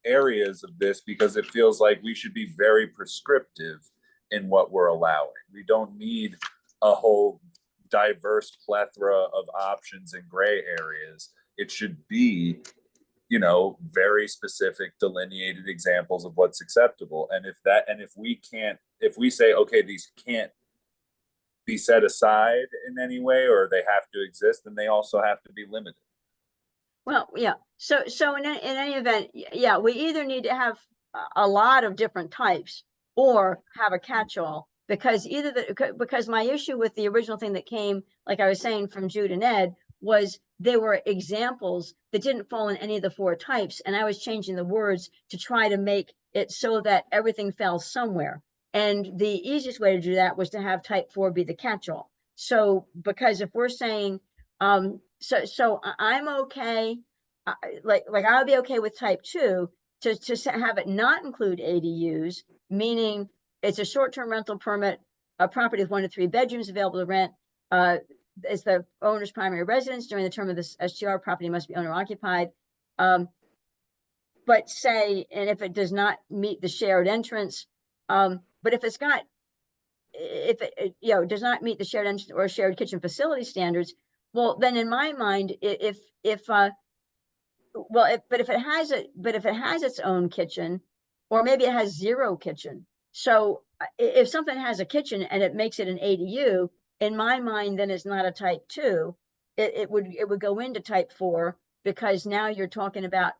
C: areas of this, because it feels like we should be very prescriptive in what we're allowing. We don't need a whole diverse plethora of options in gray areas. It should be, very specific delineated examples of what's acceptable. And if we say, okay, these can't be set aside in any way, or they have to exist, then they also have to be limited.
A: Well, yeah. So in any event, yeah, we either need to have a lot of different types or have a catch-all, because because my issue with the original thing that came, like I was saying, from Jude and Ed, was there were examples that didn't fall in any of the 4 types, and I was changing the words to try to make it so that everything fell somewhere. And the easiest way to do that was to have type 4 be the catch-all. So because if we're saying, so I'm okay, like I'll be okay with type 2 to have it not include ADUs, meaning it's a short-term rental permit, a property with 1 to 3 bedrooms available to rent. It's the owner's primary residence during the term of this STR. Property must be owner occupied. But say, and if it does not meet the shared entrance, but if it does not meet the shared entrance or shared kitchen facility standards, well, then in my mind, if it has its own kitchen, or maybe it has 0 kitchen. So if something has a kitchen and it makes it an ADU, in my mind, then it's not a type 2. It would go into type 4, because now you're talking about,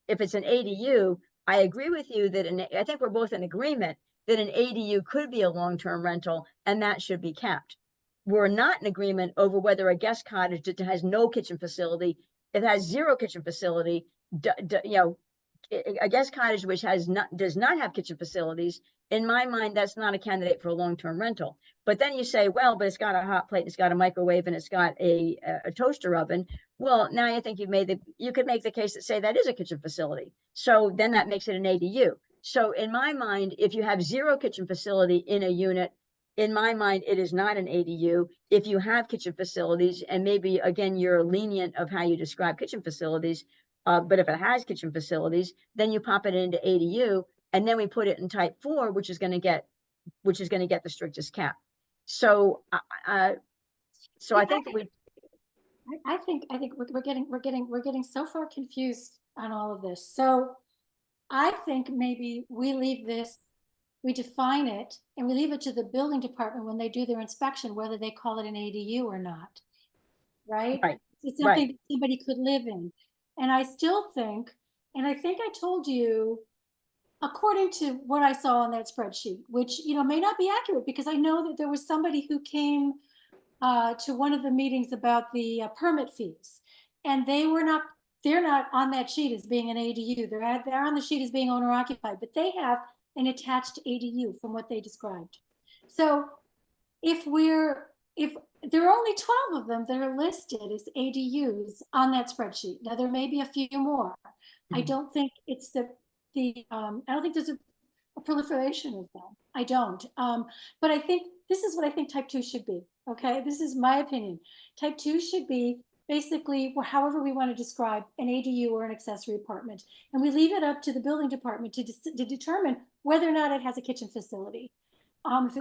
A: if it's an ADU, I agree with you that I think we're both in agreement that an ADU could be a long-term rental and that should be capped. We're not in agreement over whether a guest cottage that has no kitchen facility, it has 0 kitchen facility, a guest cottage which does not have kitchen facilities, in my mind, that's not a candidate for a long-term rental. But then you say, well, but it's got a hot plate, it's got a microwave, and it's got a toaster oven. Well, now I think you could make the case that say that is a kitchen facility. So then that makes it an ADU. So in my mind, if you have 0 kitchen facility in a unit, in my mind, it is not an ADU. If you have kitchen facilities, and maybe again, you're lenient of how you describe kitchen facilities, but if it has kitchen facilities, then you pop it into ADU, and then we put it in type 4, which is going to get the strictest cap. So, so I think that
D: I think we're getting so far confused on all of this. So I think maybe we leave this, we define it, and we leave it to the building department when they do their inspection, whether they call it an ADU or not, right?
A: Right,
D: It's something that somebody could live in. And I still think, and I think I told you, according to what I saw on that spreadsheet, which, you know, may not be accurate, because I know that there was somebody who came to one of the meetings about the permit fees, and they're not on that sheet as being an ADU. They're on the sheet as being owner occupied, but they have an attached ADU from what they described. So if there are only 12 of them that are listed as ADUs on that spreadsheet. Now there may be a few more. I don't think it's I don't think there's a proliferation of them. I don't. But I think this is what I think type 2 should be. Okay, this is my opinion. Type 2 should be basically, however we want to describe an ADU or an accessory apartment, and we leave it up to the building department to determine whether or not it has a kitchen facility.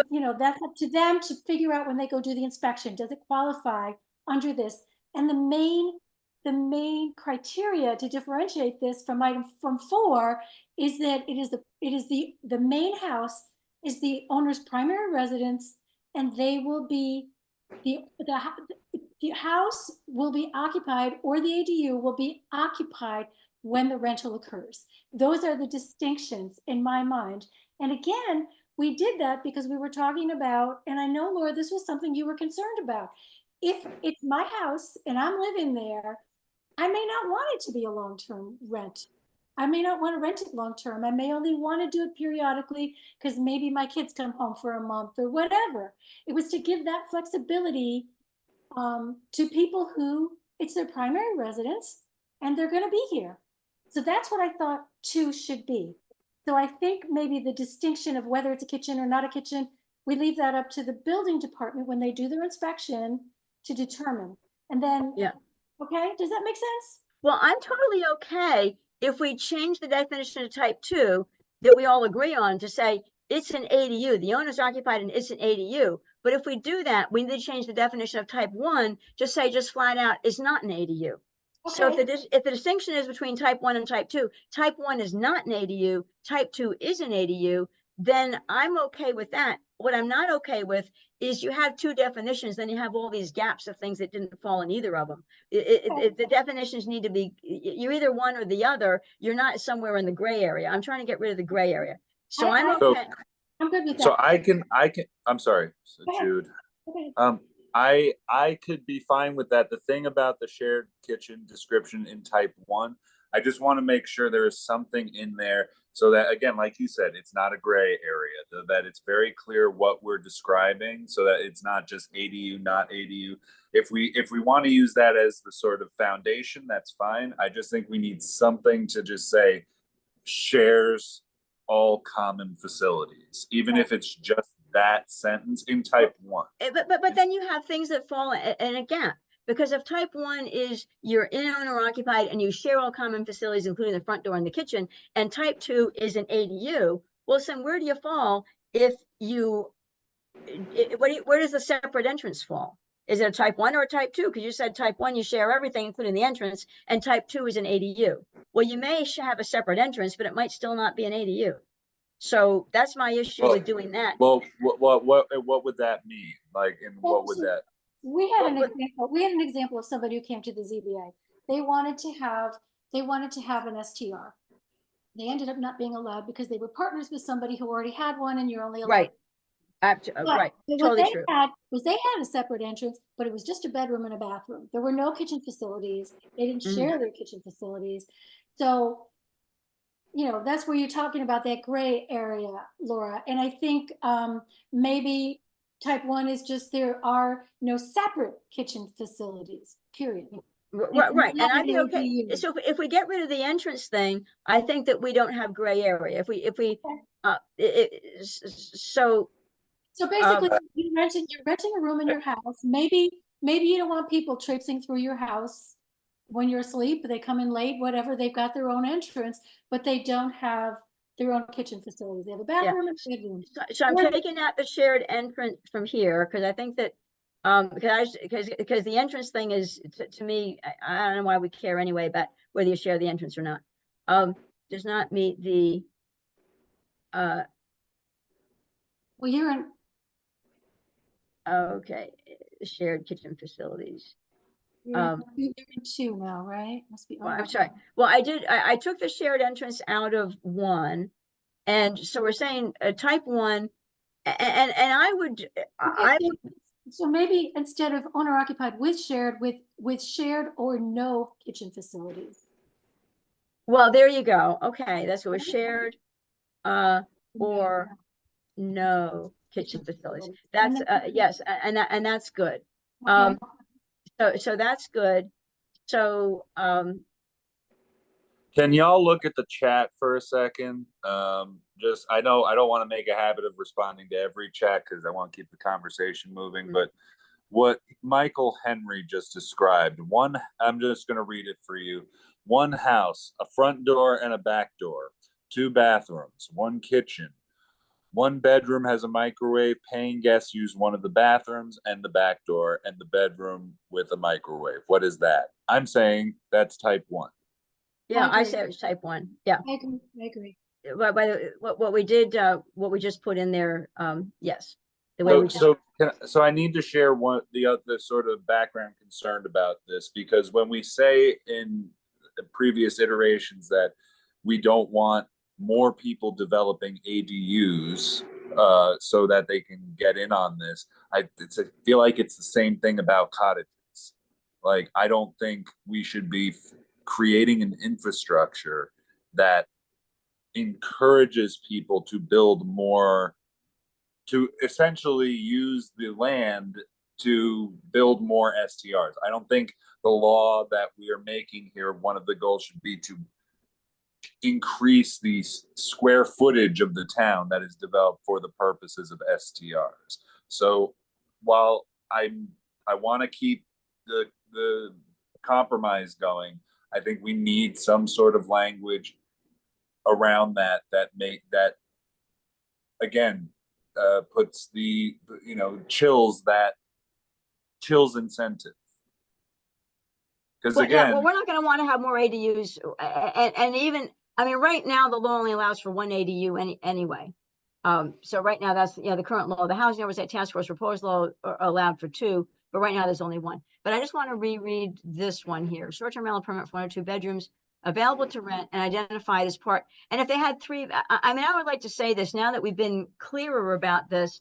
D: You know, that's up to them to figure out when they go do the inspection. Does it qualify under this? And the main criteria to differentiate this from item 4 is that the main house is the owner's primary residence, and they will be the house will be occupied, or the ADU will be occupied when the rental occurs. Those are the distinctions in my mind. And again, we did that because we were talking about, and I know, Laura, this was something you were concerned about. If it's my house and I'm living there, I may not want it to be a long-term rent. I may not want to rent it long-term. I may only want to do it periodically because maybe my kids come home for a month or whatever. It was to give that flexibility to people who it's their primary residence and they're going to be here. So that's what I thought 2 should be. So I think maybe the distinction of whether it's a kitchen or not a kitchen, we leave that up to the building department when they do their inspection to determine. And then,
A: yeah.
D: Okay, does that make sense?
A: Well, I'm totally okay if we change the definition of type 2 that we all agree on to say it's an ADU, the owner's occupied and it's an ADU. But if we do that, we need to change the definition of type 1 to say just flat out it's not an ADU. Okay. So if the distinction is between type 1 and type 2, type 1 is not an ADU, type 2 is an ADU, then I'm okay with that. What I'm not okay with is you have 2 definitions, then you have all these gaps of things that didn't fall in either of them. The definitions need to be, you're either one or the other. You're not somewhere in the gray area. I'm trying to get rid of the gray area. So I'm okay.
D: I'm good with that.
C: So I'm sorry, so Jude. I could be fine with that. The thing about the shared kitchen description in type 1, I just want to make sure there is something in there so that, again, like you said, it's not a gray area, that it's very clear what we're describing so that it's not just ADU, not ADU. If we want to use that as the sort of foundation, that's fine. I just think we need something to just say shares all common facilities, even if it's just that sentence in type 1.
A: But then you have things that fall in a gap, because if type 1 is you're in owner occupied and you share all common facilities, including the front door and the kitchen, and type 2 is an ADU, well, then where do you fall if you, where does the separate entrance fall? Is it a type 1 or a type 2? Because you said type 1, you share everything, including the entrance, and type 2 is an ADU. Well, you may have a separate entrance, but it might still not be an ADU. So that's my issue with doing that.
C: Well, what would that mean? Like, and what would that?
D: We had an example. We had an example of somebody who came to the ZBA. They wanted to have an STR. They ended up not being allowed because they were partners with somebody who already had one, and you're only allowed.
A: Right. Right. Totally true.
D: They had a separate entrance, but it was just a bedroom and a bathroom. There were no kitchen facilities. They didn't share their kitchen facilities. So, you know, that's where you're talking about that gray area, Laura. And I think maybe type 1 is just there are no separate kitchen facilities, period.
A: Right, and
D: not
A: I'd be
D: an
A: okay.
D: ADU.
A: So if we get rid of the entrance thing, I think that we don't have gray area. If we, so,
D: So basically, you're renting a room in your house. Maybe you don't want people traipsing through your house when you're asleep. They come in late, whatever. They've got their own entrance, but they don't have their own kitchen facilities. They have a
A: yeah.
D: bathroom and bedroom.
A: So I'm
D: Or-
A: taking out the shared entrance from here, because I think that, because the entrance thing is, to me, I don't know why we care anyway about whether you share the entrance or not. Does not meet the,
D: Well, you're in,
A: okay, shared kitchen facilities.
D: you're in two now, right? Must be.
A: Well, I'm sorry. Well, I took the shared entrance out of one. And so we're saying type one, and I would,
D: So maybe instead of owner occupied with shared, with shared or no kitchen facilities.
A: well, there you go. Okay, that's what was shared, or no kitchen facilities. That's, yes, and that's good.
D: Okay.
A: So that's good. So,
C: Can y'all look at the chat for a second? Just, I know I don't want to make a habit of responding to every chat because I want to keep the conversation moving, but what Michael Henry just described, I'm just going to read it for you. One house, a front door and a back door, 2 bathrooms, 1 kitchen, 1 bedroom has a microwave. Paying guests use one of the bathrooms and the back door, and the bedroom with a microwave. What is that? I'm saying that's type 1.
A: yeah, I
D: agree.
A: say it was type one. Yeah.
D: I agree.
A: What we did, what we just put in there, yes. The way we just,
C: So I need to share the other sort of background concern about this, because when we say in previous iterations that we don't want more people developing ADUs so that they can get in on this, I feel like it's the same thing about cottages. Like, I don't think we should be creating an infrastructure that encourages people to build more, to essentially use the land to build more STRs. I don't think the law that we are making here, one of the goals should be to increase the square footage of the town that is developed for the purposes of STRs. So while I want to keep the compromise going, I think we need some sort of language around that again puts the, chills incentive. Because
A: well, yeah,
C: again,
A: well, we're not gonna wanna have more ADUs, and even, I mean, right now, the law only allows for 1 ADU anyway. So right now, that's, the current law. The Housing Oversight Task Force proposed law allowed for 2, but right now there's only 1. But I just want to reread this one here. Short-term rental permit for 1 or 2 bedrooms available to rent and identified as part. And if they had 3, I mean, I would like to say this now that we've been clearer about this.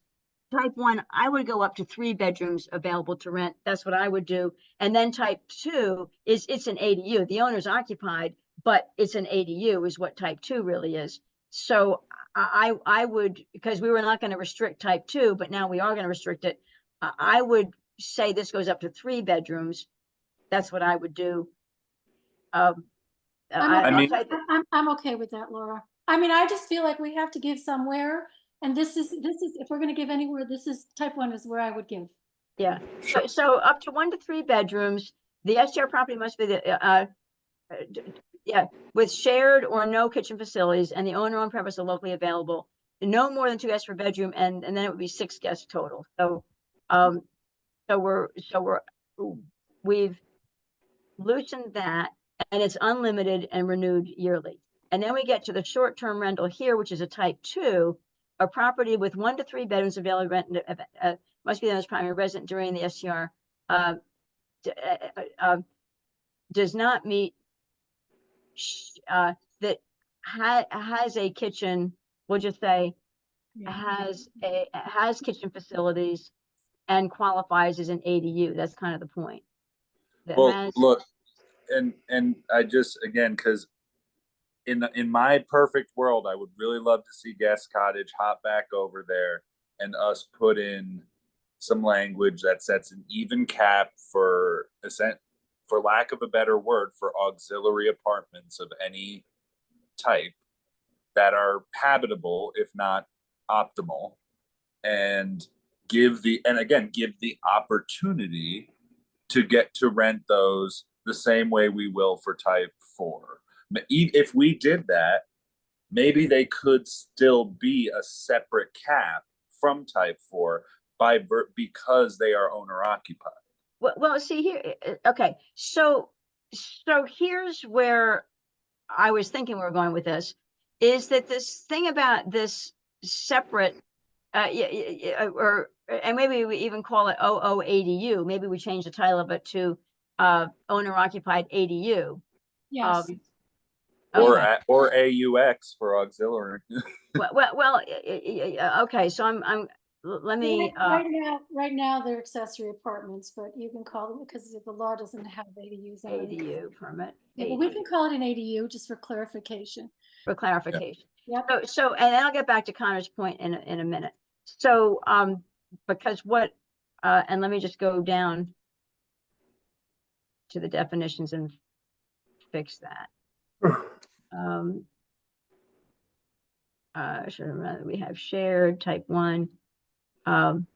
A: Type 1, I would go up to 3 bedrooms available to rent. That's what I would do. And then type 2 is, it's an ADU. The owner's occupied, but it's an ADU is what type 2 really is. So I would, because we were not going to restrict type 2, but now we are going to restrict it. I would say this goes up to 3 bedrooms. That's what I would do.
D: I'm okay with that, Laura. I mean, I just feel like we have to give somewhere, and this is, if we're gonna give anywhere, this is type 1 is where I would give.
A: Yeah, so up to 1 to 3 bedrooms. The STR property must be with shared or no kitchen facilities, and the owner on premise are locally available. No more than 2 guests per bedroom, and then it would be 6 guests total. So, we've loosened that, and it's unlimited and renewed yearly. And then we get to the short-term rental here, which is a type 2, a property with 1 to 3 bedrooms available rent must be the owner's primary resident during the STR. Does not meet that has a kitchen. We'll just say has kitchen facilities and qualifies as an ADU. That's kind of the point.
C: Look, and I just, again, because in my perfect world, I would really love to see Guest Cottage hop back over there and us put in some language that sets an even cap for for lack of a better word, for auxiliary apartments of any type that are habitable, if not optimal, and give the opportunity to get to rent those the same way we will for type 4. If we did that, maybe they could still be a separate cap from type 4 because they are owner occupied.
A: Well, see here, okay, so here's where I was thinking we were going with this, is that this thing about this separate, and maybe we even call it OO ADU, maybe we change the title of it to owner occupied ADU.
D: Yes.
A: Okay.
C: Or AUX for auxiliary.
A: Well, okay, so let me,
D: Right now, they're accessory apartments, but you can call them, because the law doesn't have ADUs on it.
A: ADU permit.
D: Yeah, but we can call it an ADU just for clarification.
A: For clarification.
D: Yep.
A: So, and then I'll get back to Connor's point in a minute. So, because what, and let me just go down to the definitions and fix that. Should remember we have shared type 1, and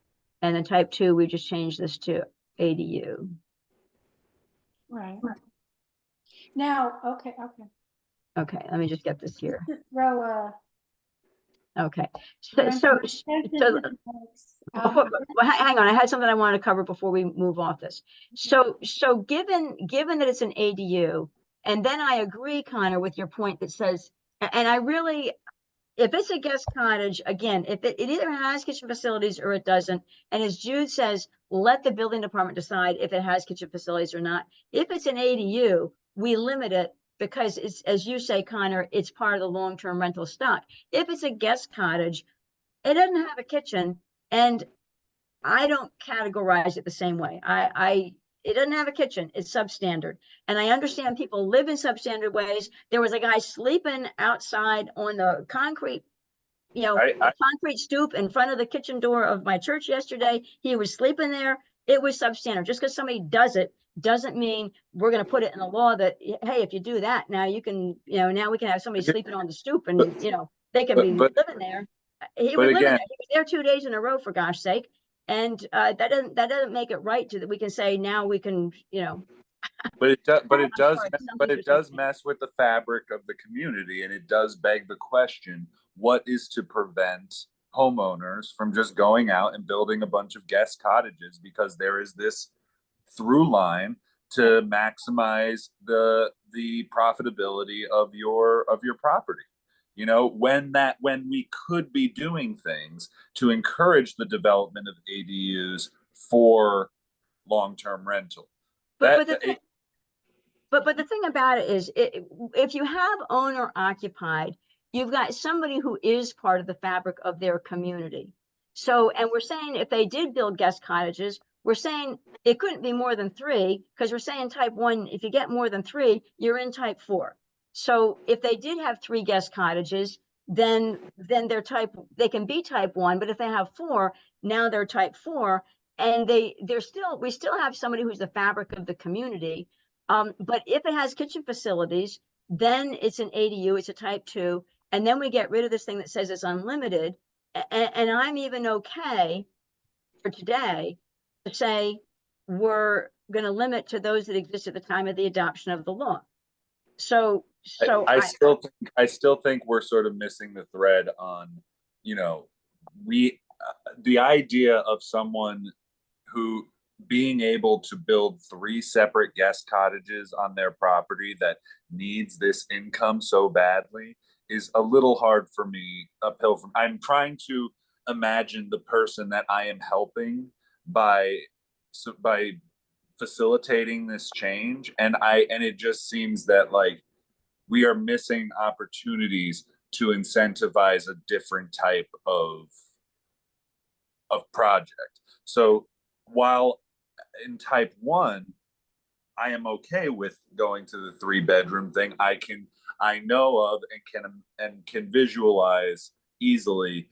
A: then type 2, we just changed this to ADU.
D: Right. Now, okay.
A: Okay, let me just get this here.
D: Just throw a.
A: Okay, so well, hang on, I had something I wanted to cover before we move off this. So given that it's an ADU, and then I agree, Connor, with your point that says, and I really, if it's a guest cottage, again, if it either has kitchen facilities or it doesn't, and as Jude says, let the building department decide if it has kitchen facilities or not. If it's an ADU, we limit it because it's, as you say, Connor, it's part of the long-term rental stock. If it's a guest cottage, it doesn't have a kitchen, and I don't categorize it the same way. It doesn't have a kitchen, it's substandard. And I understand people live in substandard ways. There was a guy sleeping outside on the concrete, concrete stoop in front of the kitchen door of my church yesterday. He was sleeping there. It was substandard. Just because somebody does it doesn't mean we're going to put it in the law that, hey, if you do that, now you can, now we can have somebody sleeping on the stoop and, they can be living there. He was living there. He was there 2 days in a row, for gosh sake. And that doesn't make it right that we can say now we can,
C: But it does mess with the fabric of the community, and it does beg the question: what is to prevent homeowners from just going out and building a bunch of guest cottages because there is this through line to maximize the profitability of your property? When we could be doing things to encourage the development of ADUs for long-term rental.
A: But the thing about it is, if you have owner occupied, you've got somebody who is part of the fabric of their community. So, and we're saying if they did build guest cottages, we're saying it couldn't be more than 3, because we're saying type 1, if you get more than 3, you're in type 4. So if they did have 3 guest cottages, then they can be type 1, but if they have 4, now they're type 4, and we still have somebody who's the fabric of the community. But if it has kitchen facilities, then it's an ADU, it's a type 2, and then we get rid of this thing that says it's unlimited. And I'm even okay for today to say we're going to limit to those that exist at the time of the adoption of the law. So
C: I still think we're sort of missing the thread on, the idea of someone who being able to build 3 separate guest cottages on their property that needs this income so badly is a little hard for me uphill from. I'm trying to imagine the person that I am helping by facilitating this change, and it just seems that we are missing opportunities to incentivize a different type of project. So while in type 1, I am okay with going to the 3-bedroom thing. I know of and can visualize easily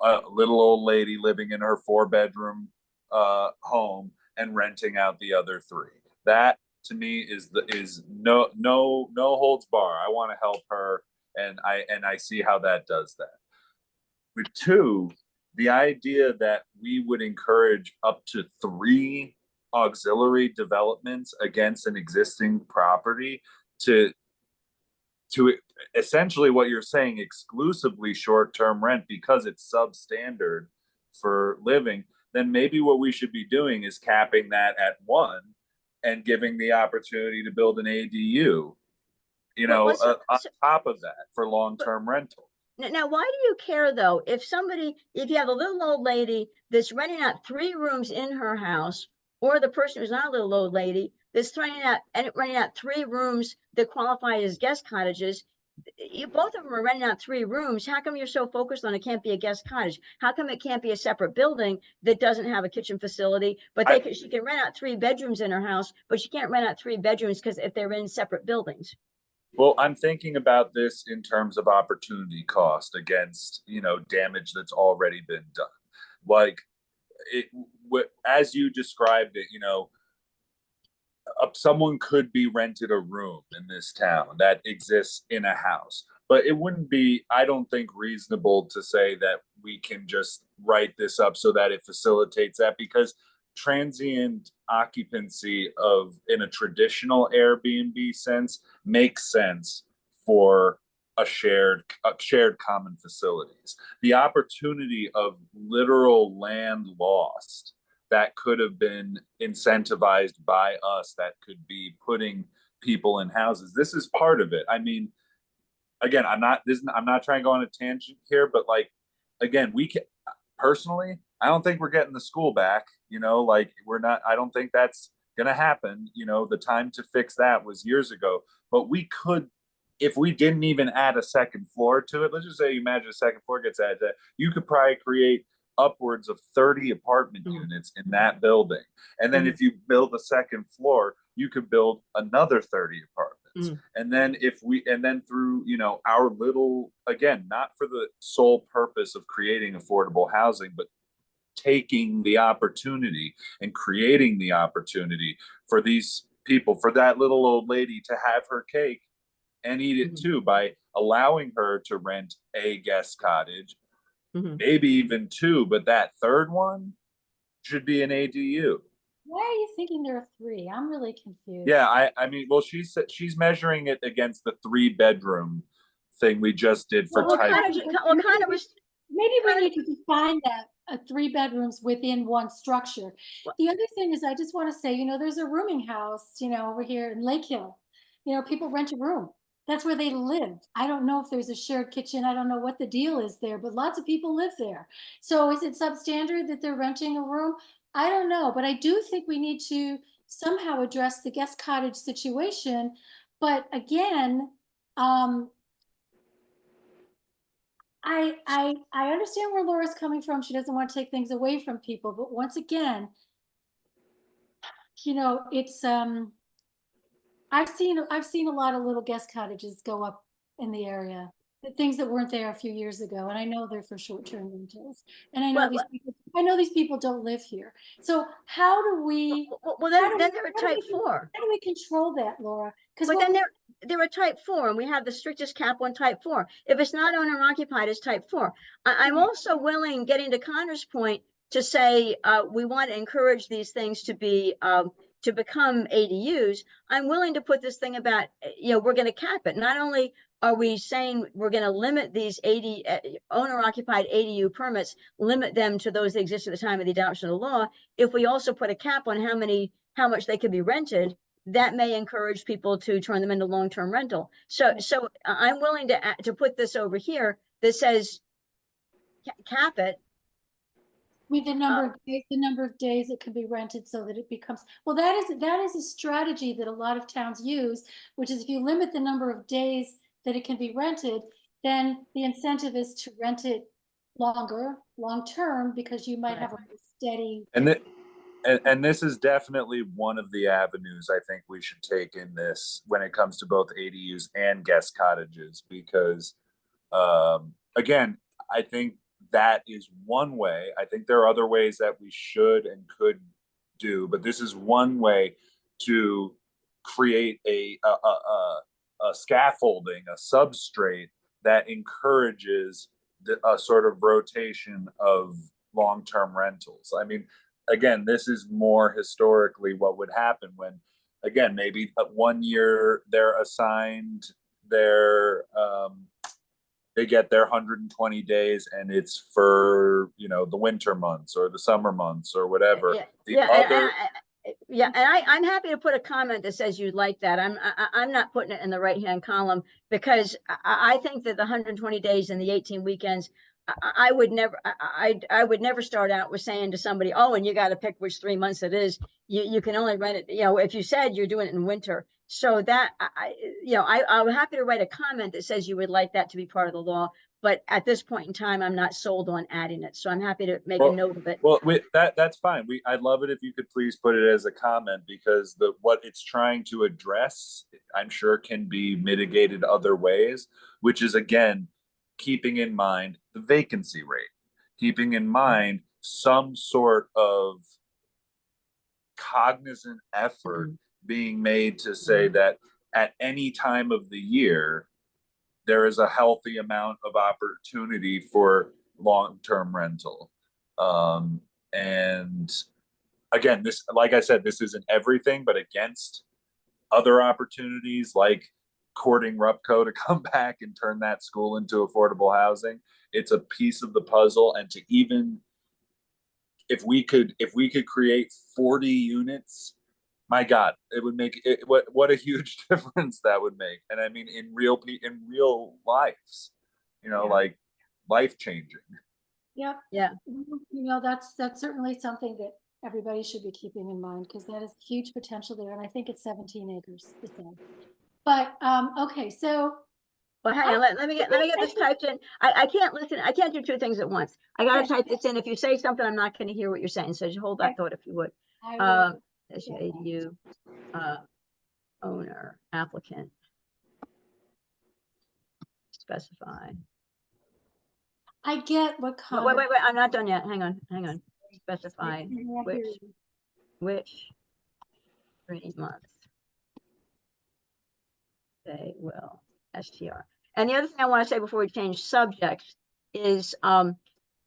C: a little old lady living in her 4-bedroom home and renting out the other 3. That to me is no holds bar. I want to help her, and I see how that does that. But two, the idea that we would encourage up to 3 auxiliary developments against an existing property to essentially what you're saying, exclusively short-term rent because it's substandard for living, then maybe what we should be doing is capping that at 1 and giving the opportunity to build an ADU, on top of that for long-term rental.
A: Now, why do you care though? If you have a little old lady that's renting out 3 rooms in her house, or the person who's not a little old lady that's renting out 3 rooms that qualify as guest cottages, both of them are renting out 3 rooms. How come you're so focused on it can't be a guest cottage? How come it can't be a separate building that doesn't have a kitchen facility, but she can rent out 3 bedrooms in her house, but she can't rent out 3 bedrooms because if they're in separate buildings?
C: Well, I'm thinking about this in terms of opportunity cost against, damage that's already been done. Like as you described it, someone could be rented a room in this town that exists in a house, but it wouldn't be, I don't think, reasonable to say that we can just write this up so that it facilitates that, because transient occupancy in a traditional Airbnb sense makes sense for a shared common facilities. The opportunity of literal land lost that could have been incentivized by us, that could be putting people in houses. This is part of it. I mean, again, I'm not trying to go on a tangent here, but again, personally, I don't think we're getting the school back, I don't think that's going to happen. The time to fix that was years ago, but we could, if we didn't even add a second floor to it, let's just say you imagine a second floor gets added to that, you could probably create upwards of 30 apartment units in that building. And then if you build a second floor, you could build another 30 apartments. And then through, our little, again, not for the sole purpose of creating affordable housing, but taking the opportunity and creating the opportunity for these people, for that little old lady to have her cake and eat it too, by allowing her to rent a guest cottage, maybe even 2, but that third one should be an ADU.
D: Why are you thinking there are 3? I'm really confused.
C: Yeah, I mean, well, she's measuring it against the 3-bedroom thing we just did for
D: Maybe we need to define that 3 bedrooms within one structure. The other thing is, I just want to say, there's a rooming house, over here in Lake Hill. People rent a room. That's where they live. I don't know if there's a shared kitchen. I don't know what the deal is there, but lots of people live there. So is it substandard that they're renting a room? I don't know, but I do think we need to somehow address the guest cottage situation. But again, I understand where Laura's coming from. She doesn't want to take things away from people, but once again, it's I've seen a lot of little guest cottages go up in the area, the things that weren't there a few years ago, and I know they're for short-term rentals. And I know these people don't live here. So how do we?
A: Well, then they're a type 4.
D: How do we control that, Laura?
A: Because then they're a type 4, and we have the strictest cap on type 4. If it's not owner occupied, it's type 4. I'm also willing, getting to Connor's point, to say we want to encourage these things to be to become ADUs. I'm willing to put this thing about, we're going to cap it. Not only are we saying we're going to limit these owner-occupied ADU permits, limit them to those that exist at the time of the adoption of the law, if we also put a cap on how much they could be rented, that may encourage people to turn them into long-term rental. So I'm willing to put this over here that says cap it.
D: I mean, the number of days it can be rented so that it becomes, well, that is a strategy that a lot of towns use, which is if you limit the number of days that it can be rented, then the incentive is to rent it long term, because you might have a steady.
C: And this is definitely one of the avenues I think we should take in this when it comes to both ADUs and guest cottages, because again, I think that is one way. I think there are other ways that we should and could do, but this is one way to create a scaffolding, a substrate that encourages a sort of rotation of long-term rentals. I mean, again, this is more historically what would happen when, again, maybe 1 year they're assigned their they get their 120 days and it's for, you know, the winter months or the summer months or whatever.
A: I'm happy to put a comment that says you'd like that. I'm not putting it in the right-hand column because I think that the 120 days and the 18 weekends, I would never start out with saying to somebody, oh, and you got to pick which 3 months it is. You can only rent it, you know, if you said you're doing it in winter. So that I'm happy to write a comment that says you would like that to be part of the law. But at this point in time, I'm not sold on adding it. So I'm happy to make a note of it.
C: Well, that's fine. I'd love it if you could please put it as a comment, because what it's trying to address, I'm sure, can be mitigated other ways, which is, again, keeping in mind the vacancy rate, keeping in mind some sort of cognizant effort being made to say that at any time of the year, there is a healthy amount of opportunity for long-term rental. And again, this, like I said, this isn't everything, but against other opportunities like courting Rupco to come back and turn that school into affordable housing, it's a piece of the puzzle. And to even, if we could create 40 units, my God, it would make it, what a huge difference that would make. And I mean, in real lives, you know, like life changing.
D: Yeah.
A: Yeah.
D: You know, that's certainly something that everybody should be keeping in mind, because that is huge potential there. And I think it's 17 acres. But okay, so.
A: Well, hang on, let me get this typed in. I can't listen. I can't do two things at once. I got to type this in. If you say something, I'm not going to hear what you're saying. So just hold that thought if you would. ADU owner, applicant, specify.
D: I get what
A: Wait, I'm not done yet. Hang on. Specify which 3 months they will STR. And the other thing I want to say before we change subjects is I've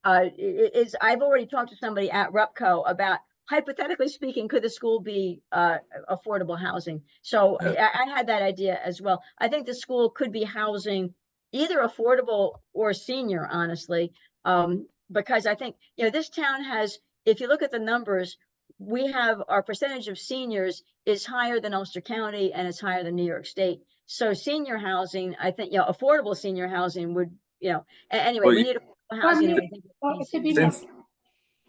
A: already talked to somebody at Rupco about, hypothetically speaking, could the school be affordable housing? So I had that idea as well. I think the school could be housing either affordable or senior, honestly, because I think, you know, this town has, if you look at the numbers, we have, our percentage of seniors is higher than Ulster County and it's higher than New York State. So senior housing, I think, you know, affordable senior housing would, you know, anyway, we need affordable housing. And I think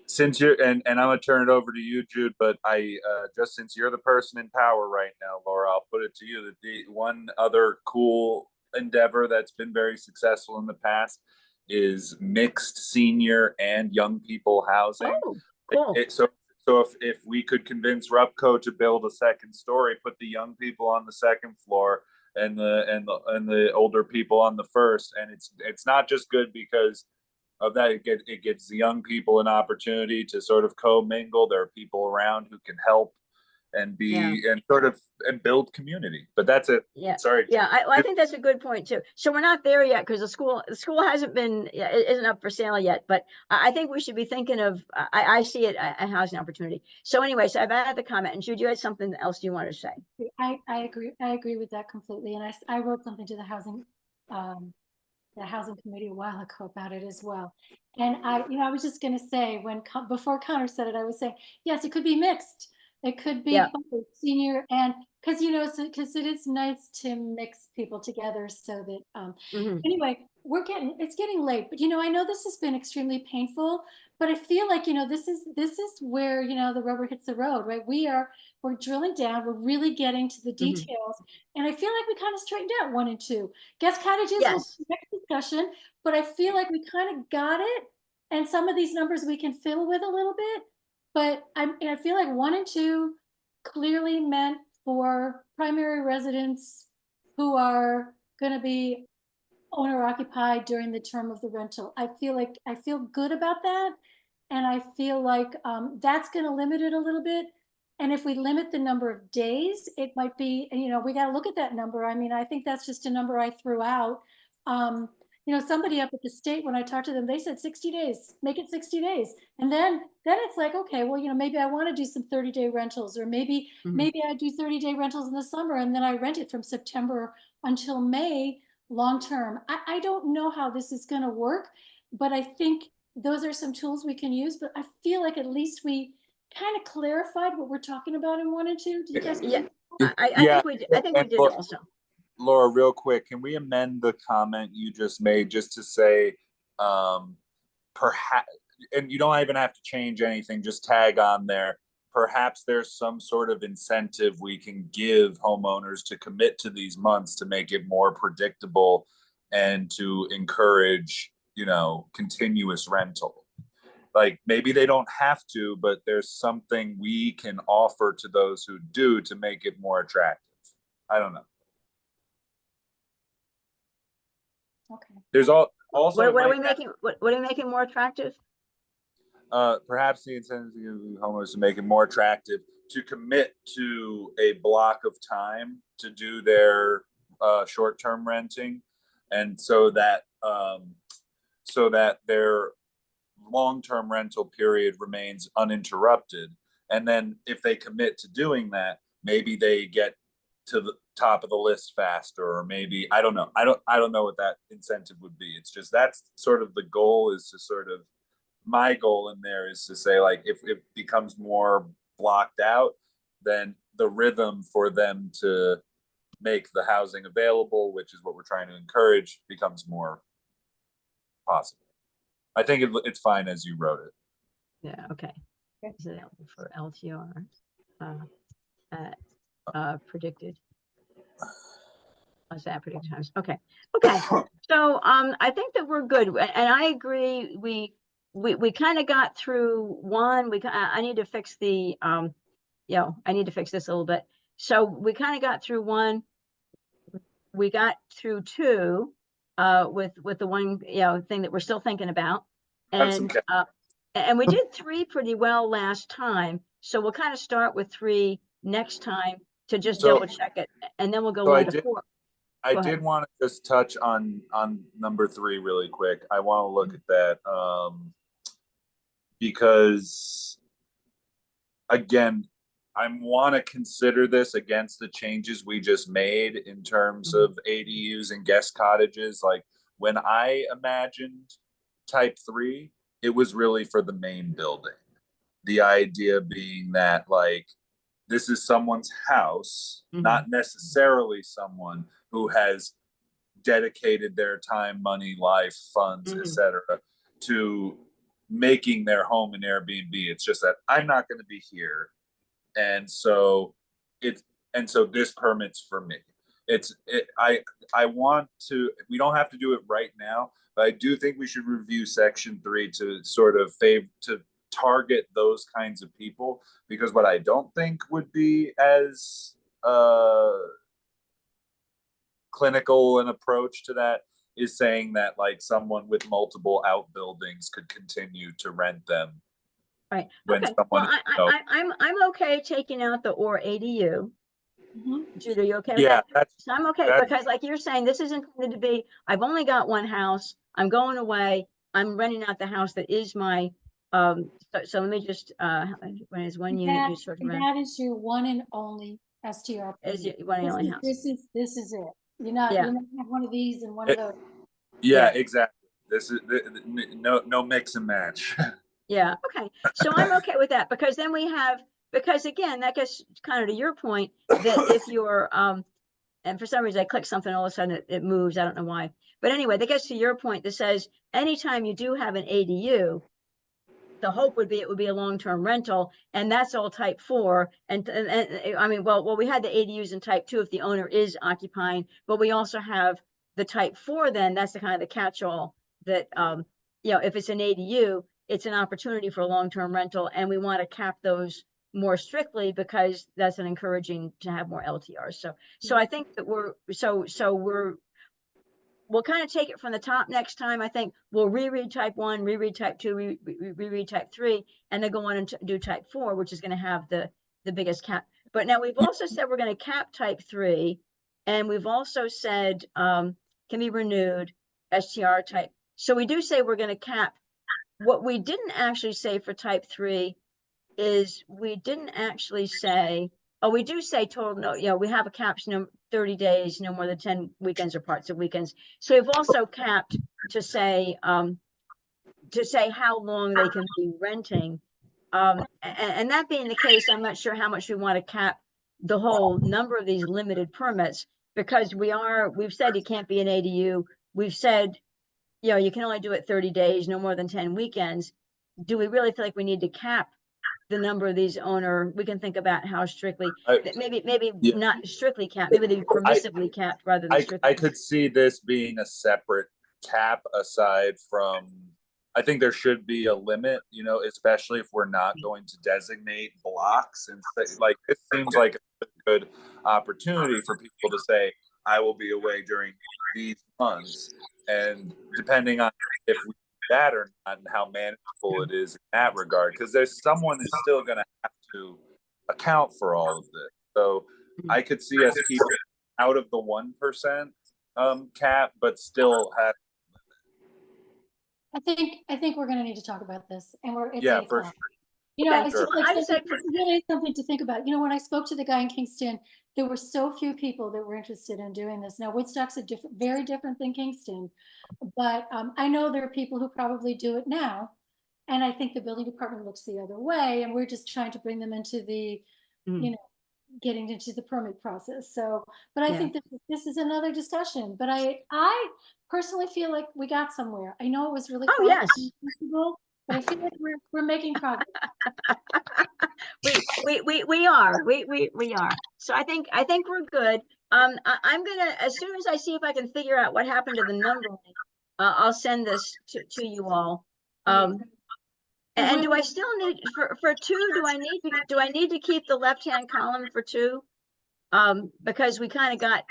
C: since you're, and I'm gonna turn it over to you, Jude, but I just, since you're the person in power right now, Laura, I'll put it to you that the one other cool endeavor that's been very successful in the past is mixed senior and young people housing.
A: Oh, cool.
C: So if we could convince Rupco to build a second story, put the young people on the second floor and the older people on the first, and it's not just good because of that, it gives the young people an opportunity to sort of co-mingle. There are people around who can help and and build community. But that's it.
A: Yeah.
C: Sorry.
A: Yeah, I think that's a good point too. So we're not there yet because the school hasn't been, isn't up for sale yet. But I think we should be thinking of, I see it a housing opportunity. So anyway, so I've added the comment. And Jude, you had something else you want to say?
D: I agree with that completely. And I wrote something to the housing committee a while ago about it as well. And I was just going to say, before Connor said it, I was saying, yes, it could be mixed. It could be both senior and, because it is nice to mix people together so that anyway, it's getting late, but I know this has been extremely painful, but I feel like this is where the rubber hits the road, right? We're drilling down, we're really getting to the details, and I feel like we kind of straightened out 1 and 2. Guest cottages will be next discussion, but I feel like we kind of got it, and some of these numbers we can fill with a little bit. But I feel like 1 and 2 clearly meant for primary residents who are going to be owner occupied during the term of the rental. I feel good about that. And I feel like that's going to limit it a little bit. And if we limit the number of days, it might be, and, you know, we got to look at that number. I mean, I think that's just a number I threw out. You know, somebody up at the state, when I talked to them, they said 60 days, make it 60 days. And then it's like, okay, well, you know, maybe I want to do some 30-day rentals, or maybe I do 30-day rentals in the summer and then I rent it from September until May long term. I don't know how this is going to work, but I think those are some tools we can use. But I feel like at least we kind of clarified what we're talking about in 1 and 2. Do you guys?
A: Yeah, I think we did. I think we did also.
C: Laura, real quick, can we amend the comment you just made just to say, perhaps, and you don't even have to change anything, just tag on there, perhaps there's some sort of incentive we can give homeowners to commit to these months to make it more predictable and to encourage, you know, continuous rental. Like, maybe they don't have to, but there's something we can offer to those who do to make it more attractive. I don't know.
D: Okay.
C: There's also
A: What are we making? What are we making more attractive?
C: Perhaps the incentive to give homeowners to make it more attractive to commit to a block of time to do their short-term renting, and so that their long-term rental period remains uninterrupted. And then if they commit to doing that, maybe they get to the top of the list faster, or maybe, I don't know. I don't know what that incentive would be. It's just, that's sort of the goal, is to sort of, my goal in there is to say, like, if it becomes more blocked out, then the rhythm for them to make the housing available, which is what we're trying to encourage, becomes more possible. I think it's fine as you wrote it.
A: Yeah. Okay. Is it for LTR? Predicted. What's that predicted times? Okay. Okay. So I think that we're good, and I agree. We kind of got through one. I need to fix the you know, I need to fix this a little bit. So we kind of got through one. We got through two with the one, you know, thing that we're still thinking about, and we did three pretty well last time. So we'll kind of start with three next time to just double check it, and then we'll go on to four.
C: I did want to just touch on number 3 really quick. I want to look at that because, again, I want to consider this against the changes we just made in terms of ADUs and guest cottages. Like, when I imagined type 3, it was really for the main building. The idea being that, like, this is someone's house, not necessarily someone who has dedicated their time, money, life, funds, etc., to making their home an Airbnb. It's just that I'm not going to be here, and so this permit's for me. I want to. We don't have to do it right now, but I do think we should review Section 3 to sort of target those kinds of people, because what I don't think would be as clinical an approach to that is saying that, like, someone with multiple outbuildings could continue to rent them.
A: Right. Okay. Well, I'm okay taking out the or ADU. Judy, are you okay with that? So I'm okay, because like you're saying, this isn't going to be, I've only got one house, I'm going away, I'm renting out the house that is my so let me just when is one unit you sort of rent?
D: That is your one and only STR.
A: Is your one and only house.
D: This is it. You're not have one of these and one of those.
C: Yeah, exactly. This is no mix and match.
A: Yeah. Okay. So I'm okay with that, because then we have, because again, that gets kind of to your point that if you're and for some reason I click something, all of a sudden it moves. I don't know why. But anyway, that gets to your point that says anytime you do have an ADU, the hope would be it would be a long-term rental, and that's all type 4. And I mean, well, we had the ADUs in type 2 if the owner is occupying, but we also have the type 4. Then that's the kind of the catch-all that you know, if it's an ADU, it's an opportunity for a long-term rental, and we want to cap those more strictly because that's an encouraging to have more LTRs. So I think that we'll kind of take it from the top next time. I think we'll reread type 1, reread type 2, reread type 3, and then go on and do type 4, which is going to have the the biggest cap. But now we've also said we're going to cap type 3, and we've also said can be renewed STR type. So we do say we're going to cap. What we didn't actually say for type 3 is we didn't actually say, oh, we do say total, no, you know, we have a caps, no 30 days, no more than 10 weekends or parts of weekends. So we've also capped to say how long they can be renting. And that being the case, I'm not sure how much we want to cap the whole number of these limited permits, because we've said it can't be an ADU. We've said, you know, you can only do it 30 days, no more than 10 weekends. Do we really feel like we need to cap the number of these owner? We can think about how strictly, maybe
C: Yeah.
A: not strictly capped, maybe they permissively capped rather than strictly.
C: I could see this being a separate cap aside from, I think there should be a limit, you know, especially if we're not going to designate blocks, and like, it seems like a good opportunity for people to say, I will be away during these months. And depending on if we do that or not and how manageable it is in that regard, because there's someone who's still going to have to account for all of this. So I could see us keep out of the 1% cap, but still have.
D: I think we're gonna need to talk about this, and it's
C: Yeah,
D: 8
C: for
D: o'clock. You know,
A: Okay,
D: it's
C: sure.
D: just like
A: I'd say
D: something, it really is something to think about. You know, when I spoke to the guy in Kingston, there were so few people that were interested in doing this. Now, Woodstock's very different than Kingston, but I know there are people who probably do it now, and I think the building department looks the other way, and we're just trying to bring them into the, you know, getting into the permit process. So, but I
A: Yeah.
D: think this is another discussion. But I personally feel like we got somewhere. I know it was really
A: Oh, yes.
D: uncomfortable, but I feel like we're making progress.
A: We are. So I think we're good. I'm gonna, as soon as I see if I can figure out what happened to the numbering, I'll send this to you all. And do I still need for 2? Do I need to keep the left-hand column for 2? Because we kind of got.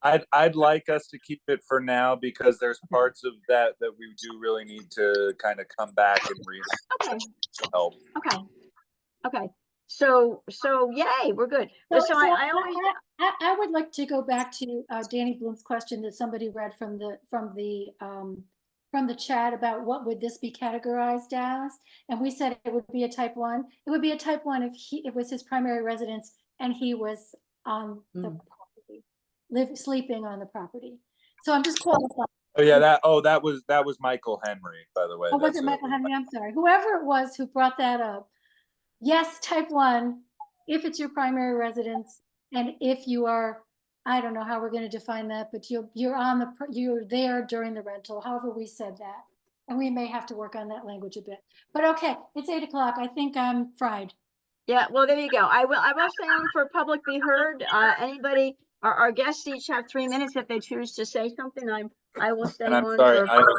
C: I'd like us to keep it for now, because there's parts of that we do really need to kind of come back and
A: Okay.
C: help.
A: Okay. So yay, we're good. So I always.
D: I would like to go back to Danny Bloom's question that somebody read from the chat about what would this be categorized as, and we said it would be a type 1. It would be a type 1 if it was his primary residence and he was on the property, sleeping on the property. So I'm just qualifying.
C: Oh yeah, that was Michael Henry, by the way.
D: Oh, was it Michael Henry? I'm sorry. Whoever it was who brought that up. Yes, type 1, if it's your primary residence, and if you are, I don't know how we're going to define that, but you're there during the rental, however we said that. And we may have to work on that language a bit. But okay, it's 8 o'clock. I think I'm fried.
A: Yeah, well, there you go. I will stay on for public be heard. Anybody, our guests each have 3 minutes if they choose to say something. I will stay
C: And I'm
A: on
C: sorry,
A: for.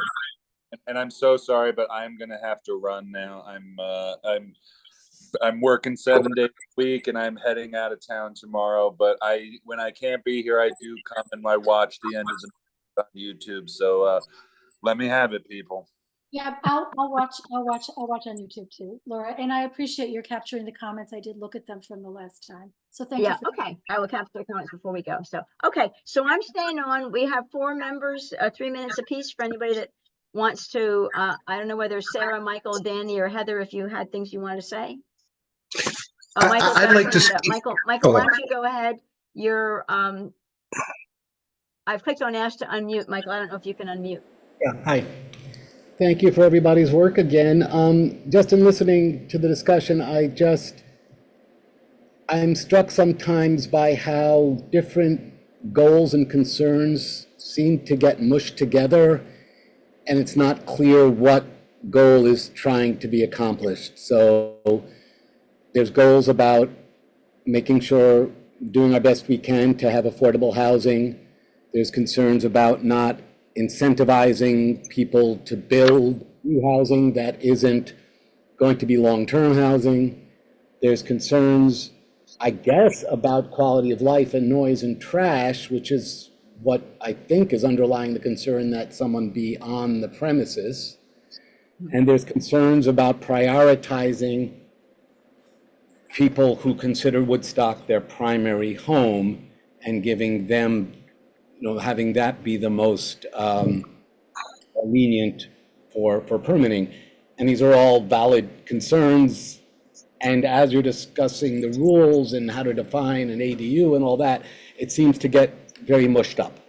C: and I'm so sorry, but I'm gonna have to run now. I'm working 7 days a week, and I'm heading out of town tomorrow. But when I can't be here, I do come and I watch the end of the on YouTube. So let me have it, people.
D: Yeah, I'll watch on YouTube too, Laura. And I appreciate your capturing the comments. I did look at them from the last time. So thank you.
A: Okay. I will capture the comments before we go. So, okay. So I'm staying on. We have 4 members, 3 minutes apiece for anybody that wants to, I don't know whether Sarah, Michael, Danny, or Heather, if you had things you want to say. Oh, Michael,
E: I'd like to speak.
A: Michael, why don't you go ahead? You're, I've clicked on ask to unmute. Michael, I don't know if you can unmute.
E: Yeah, hi. Thank you for everybody's work again. Just in listening to the discussion, I'm struck sometimes by how different goals and concerns seem to get mushed together, and it's not clear what goal is trying to be accomplished. So there's goals about making sure doing our best we can to have affordable housing. There's concerns about not incentivizing people to build new housing that isn't going to be long-term housing. There's concerns, I guess, about quality of life and noise and trash, which is what I think is underlying the concern that someone be on the premises. And there's concerns about prioritizing people who consider Woodstock their primary home and giving them, having that be the most lenient for permitting. And these are all valid concerns. And as you're discussing the rules and how to define an ADU and all that, it seems to get very mushed up.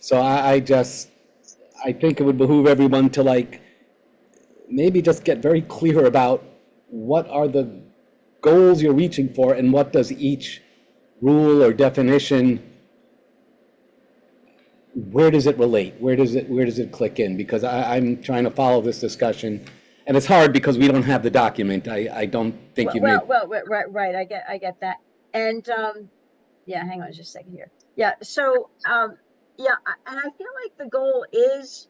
E: So I think it would behoove everyone to maybe just get very clear about what are the goals you're reaching for and what does each rule or definition, where does it relate? Where does it click in? Because I'm trying to follow this discussion, and it's hard because we don't have the document. I don't think you made.
A: Well, right. I get that. And yeah, hang on just a second here. Yeah. So yeah, and I feel like the goal is,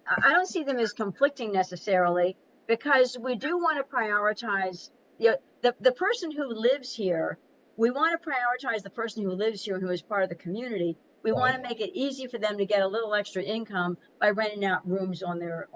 A: I don't see them as conflicting necessarily, because we do want to prioritize the person who lives here. We want to prioritize the person who lives here, who is part of the community. We want to make it easy for them to get a little extra income by renting out rooms on their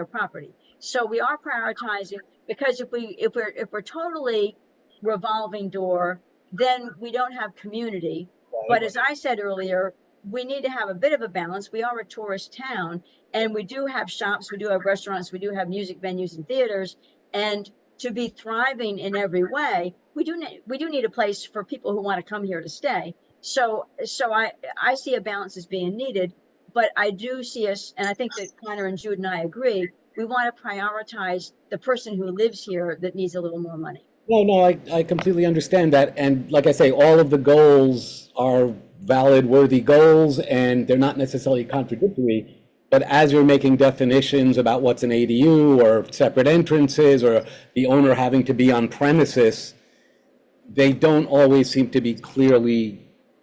A: property. So we are prioritizing, because if we're totally revolving door, then we don't have community. But as I said earlier, we need to have a bit of a balance. We are a tourist town, and we do have shops, we do have restaurants, we do have music venues and theaters, and to be thriving in every way, we do need a place for people who want to come here to stay. So I see a balance as being needed, but I do see us, and I think that Connor and Jude and I agree, we want to prioritize the person who lives here that needs a little more money.
E: No, I completely understand that. And like I say, all of the goals are valid, worthy goals, and they're not necessarily contradictory. But as you're making definitions about what's an ADU or separate entrances or the owner having to be on premises, they don't always seem to be clearly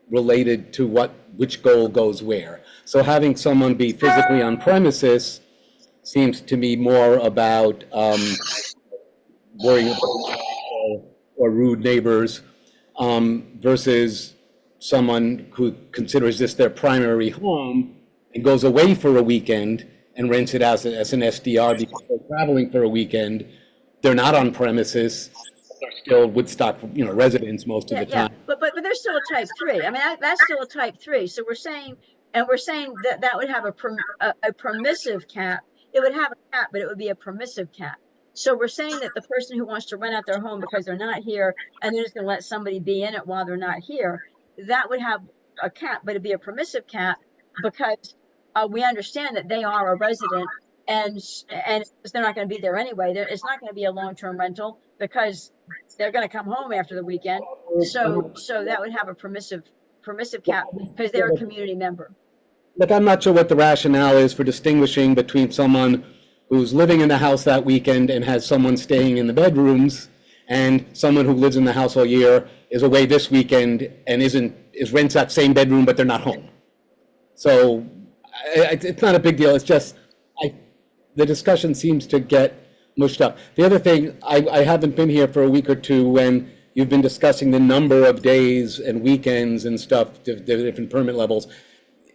E: related to which goal goes where. So having someone be physically on premises seems to me more about worrying about or rude neighbors versus someone who considers this their primary home and goes away for a weekend and rents it as an SDR because they're traveling for a weekend. They're not on premises. They're still Woodstock, residents most of the time.
A: But there's still a type 3. I mean, that's still a type 3. So we're saying that would have a permissive cap. It would have a cap, but it would be a permissive cap. So we're saying that the person who wants to rent out their home because they're not here and they're just going to let somebody be in it while they're not here, that would have a cap, but it'd be a permissive cap, because we understand that they are a resident, and they're not going to be there anyway. It's not going to be a long-term rental because they're going to come home after the weekend. So that would have a permissive cap because they're a community member.
E: Look, I'm not sure what the rationale is for distinguishing between someone who's living in the house that weekend and has someone staying in the bedrooms, and someone who lives in the house all year is away this weekend and rents that same bedroom, but they're not home. So it's not a big deal. It's just the discussion seems to get mushed up. The other thing, I haven't been here for a week or two when you've been discussing the number of days and weekends and stuff, the different permit levels.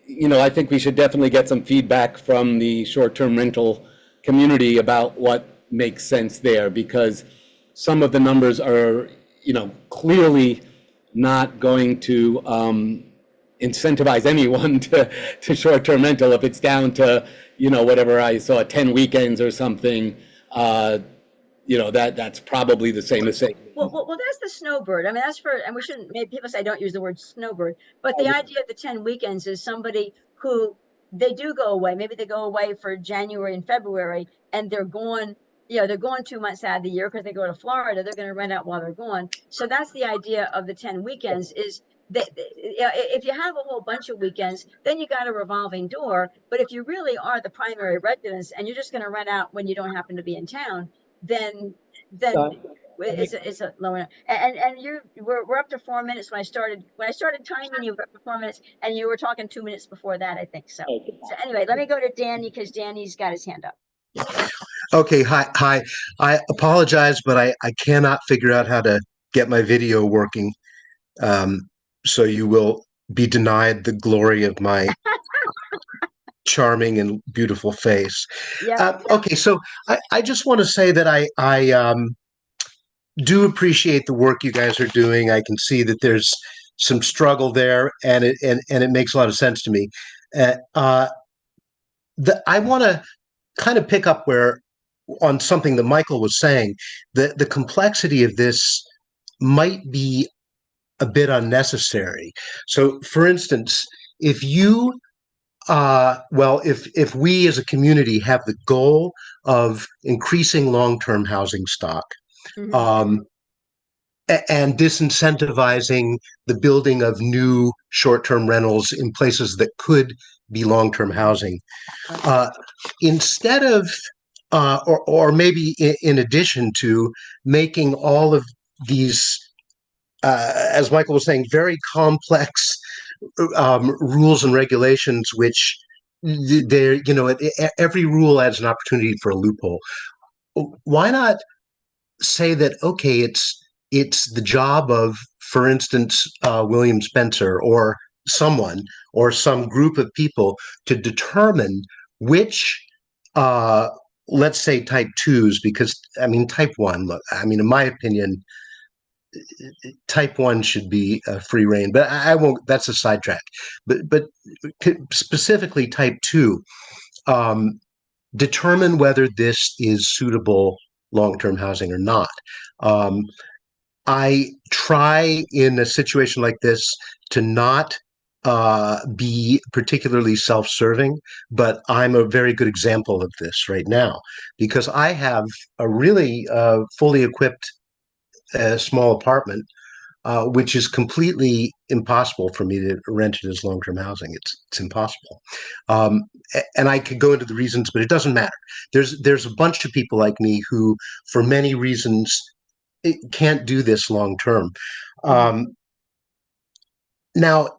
E: I think we should definitely get some feedback from the short-term rental community about what makes sense there, because some of the numbers are, clearly not going to incentivize anyone to short-term rental. If it's down to, whatever I saw, 10 weekends or something, that's probably the same as saying.
A: Well, that's the snowbird. I mean, and we shouldn't, maybe people say don't use the word snowbird, but the idea of the 10 weekends is somebody who, they do go away. Maybe they go away for January and February, and they're gone. They're going 2 months out of the year because they go to Florida. They're going to rent out while they're gone. So that's the idea of the 10 weekends is that if you have a whole bunch of weekends, then you got a revolving door. But if you really are the primary residence and you're just going to rent out when you don't happen to be in town, then it's a lower. And we're up to 4 minutes. When I started timing you, were up to 4 minutes, and you were talking 2 minutes before that, I think. So anyway, let me go to Danny because Danny's got his hand up.
F: Okay, hi. I apologize, but I cannot figure out how to get my video working. So you will be denied the glory of my charming and beautiful face.
A: Yeah.
F: Okay, so I just want to say that do appreciate the work you guys are doing. I can see that there's some struggle there, and it makes a lot of sense to me. I want to kind of pick up where on something that Michael was saying. The complexity of this might be a bit unnecessary. So, for instance, if you if we as a community have the goal of increasing long-term housing stock,
A: Mhm.
F: um, and disincentivizing the building of new short-term rentals in places that could be long-term housing, uh, instead of or maybe in addition to making all of these, as Michael was saying, very complex rules and regulations, which there, every rule adds an opportunity for a loophole. Why not say that, okay, it's the job of, for instance, William Spencer or someone or some group of people to determine which, uh, let's say, type twos, because I mean, type one, look, I mean, in my opinion, type one should be free reign, but I won't. That's a sidetrack. But specifically type two, determine whether this is suitable long-term housing or not. Um, I try in a situation like this to not be particularly self-serving, but I'm a very good example of this right now because I have a really fully equipped small apartment, which is completely impossible for me to rent it as long-term housing. It's impossible, and I could go into the reasons, but it doesn't matter. There's a bunch of people like me who, for many reasons, can't do this long term. Now,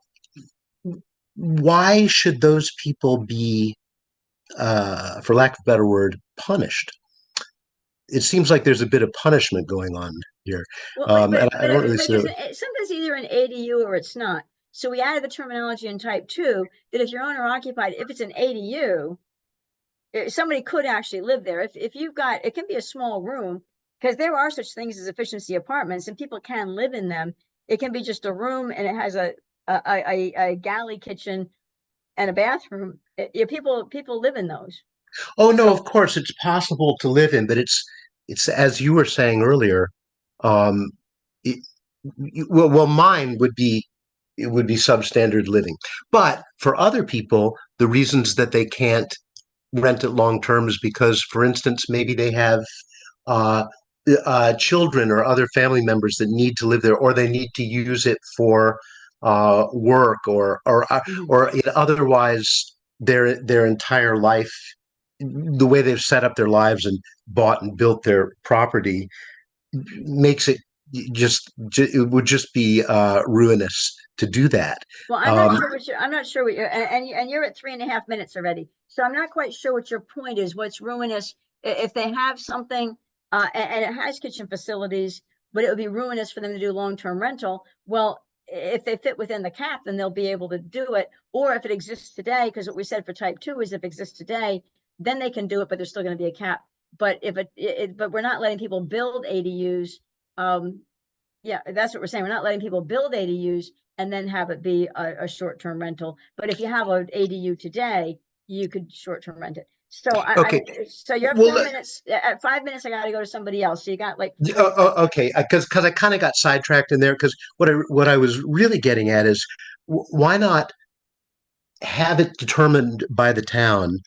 F: why should those people be, for lack of a better word, punished? It seems like there's a bit of punishment going on here.
A: Well,
F: And I don't really see
A: it's sometimes either an ADU or it's not. So we added the terminology in type 2 that if you're owner occupied, if it's an ADU, somebody could actually live there. If you've got, it can be a small room because there are such things as efficiency apartments and people can live in them. It can be just a room and it has a galley kitchen and a bathroom. People live in those.
F: Oh no,
A: So
F: of course it's possible to live in, but it's as you were saying earlier. Um, it, well, mine would be, it would be substandard living, but for other people, the reasons that they can't rent it long term is because, for instance, maybe they have uh, children or other family members that need to live there, or they need to use it for work,
A: mhm.
F: or otherwise their entire life, the way they've set up their lives and bought and built their property, makes it it would just be ruinous to do that.
A: Well,
F: Um,
A: I'm not sure what you're, and you're at 3.5 minutes already. So I'm not quite sure what your point is. What's ruinous if they have something, and it has kitchen facilities, but it would be ruinous for them to do long-term rental. Well, if they fit within the cap, then they'll be able to do it. Or if it exists today, because what we said for type 2 is if it exists today, then they can do it, but there's still going to be a cap. But if but we're not letting people build ADUs. Yeah, that's what we're saying. We're not letting people build ADUs and then have it be a short-term rental. But if you have an ADU today, you could short-term rent it. So
F: okay,
A: so you're at
F: well,
A: 4 minutes. At 5 minutes, I got to go to somebody else. So you got like 3.
F: okay, because I kind of got sidetracked in there. Because what I was really getting at is, why not have it determined by the town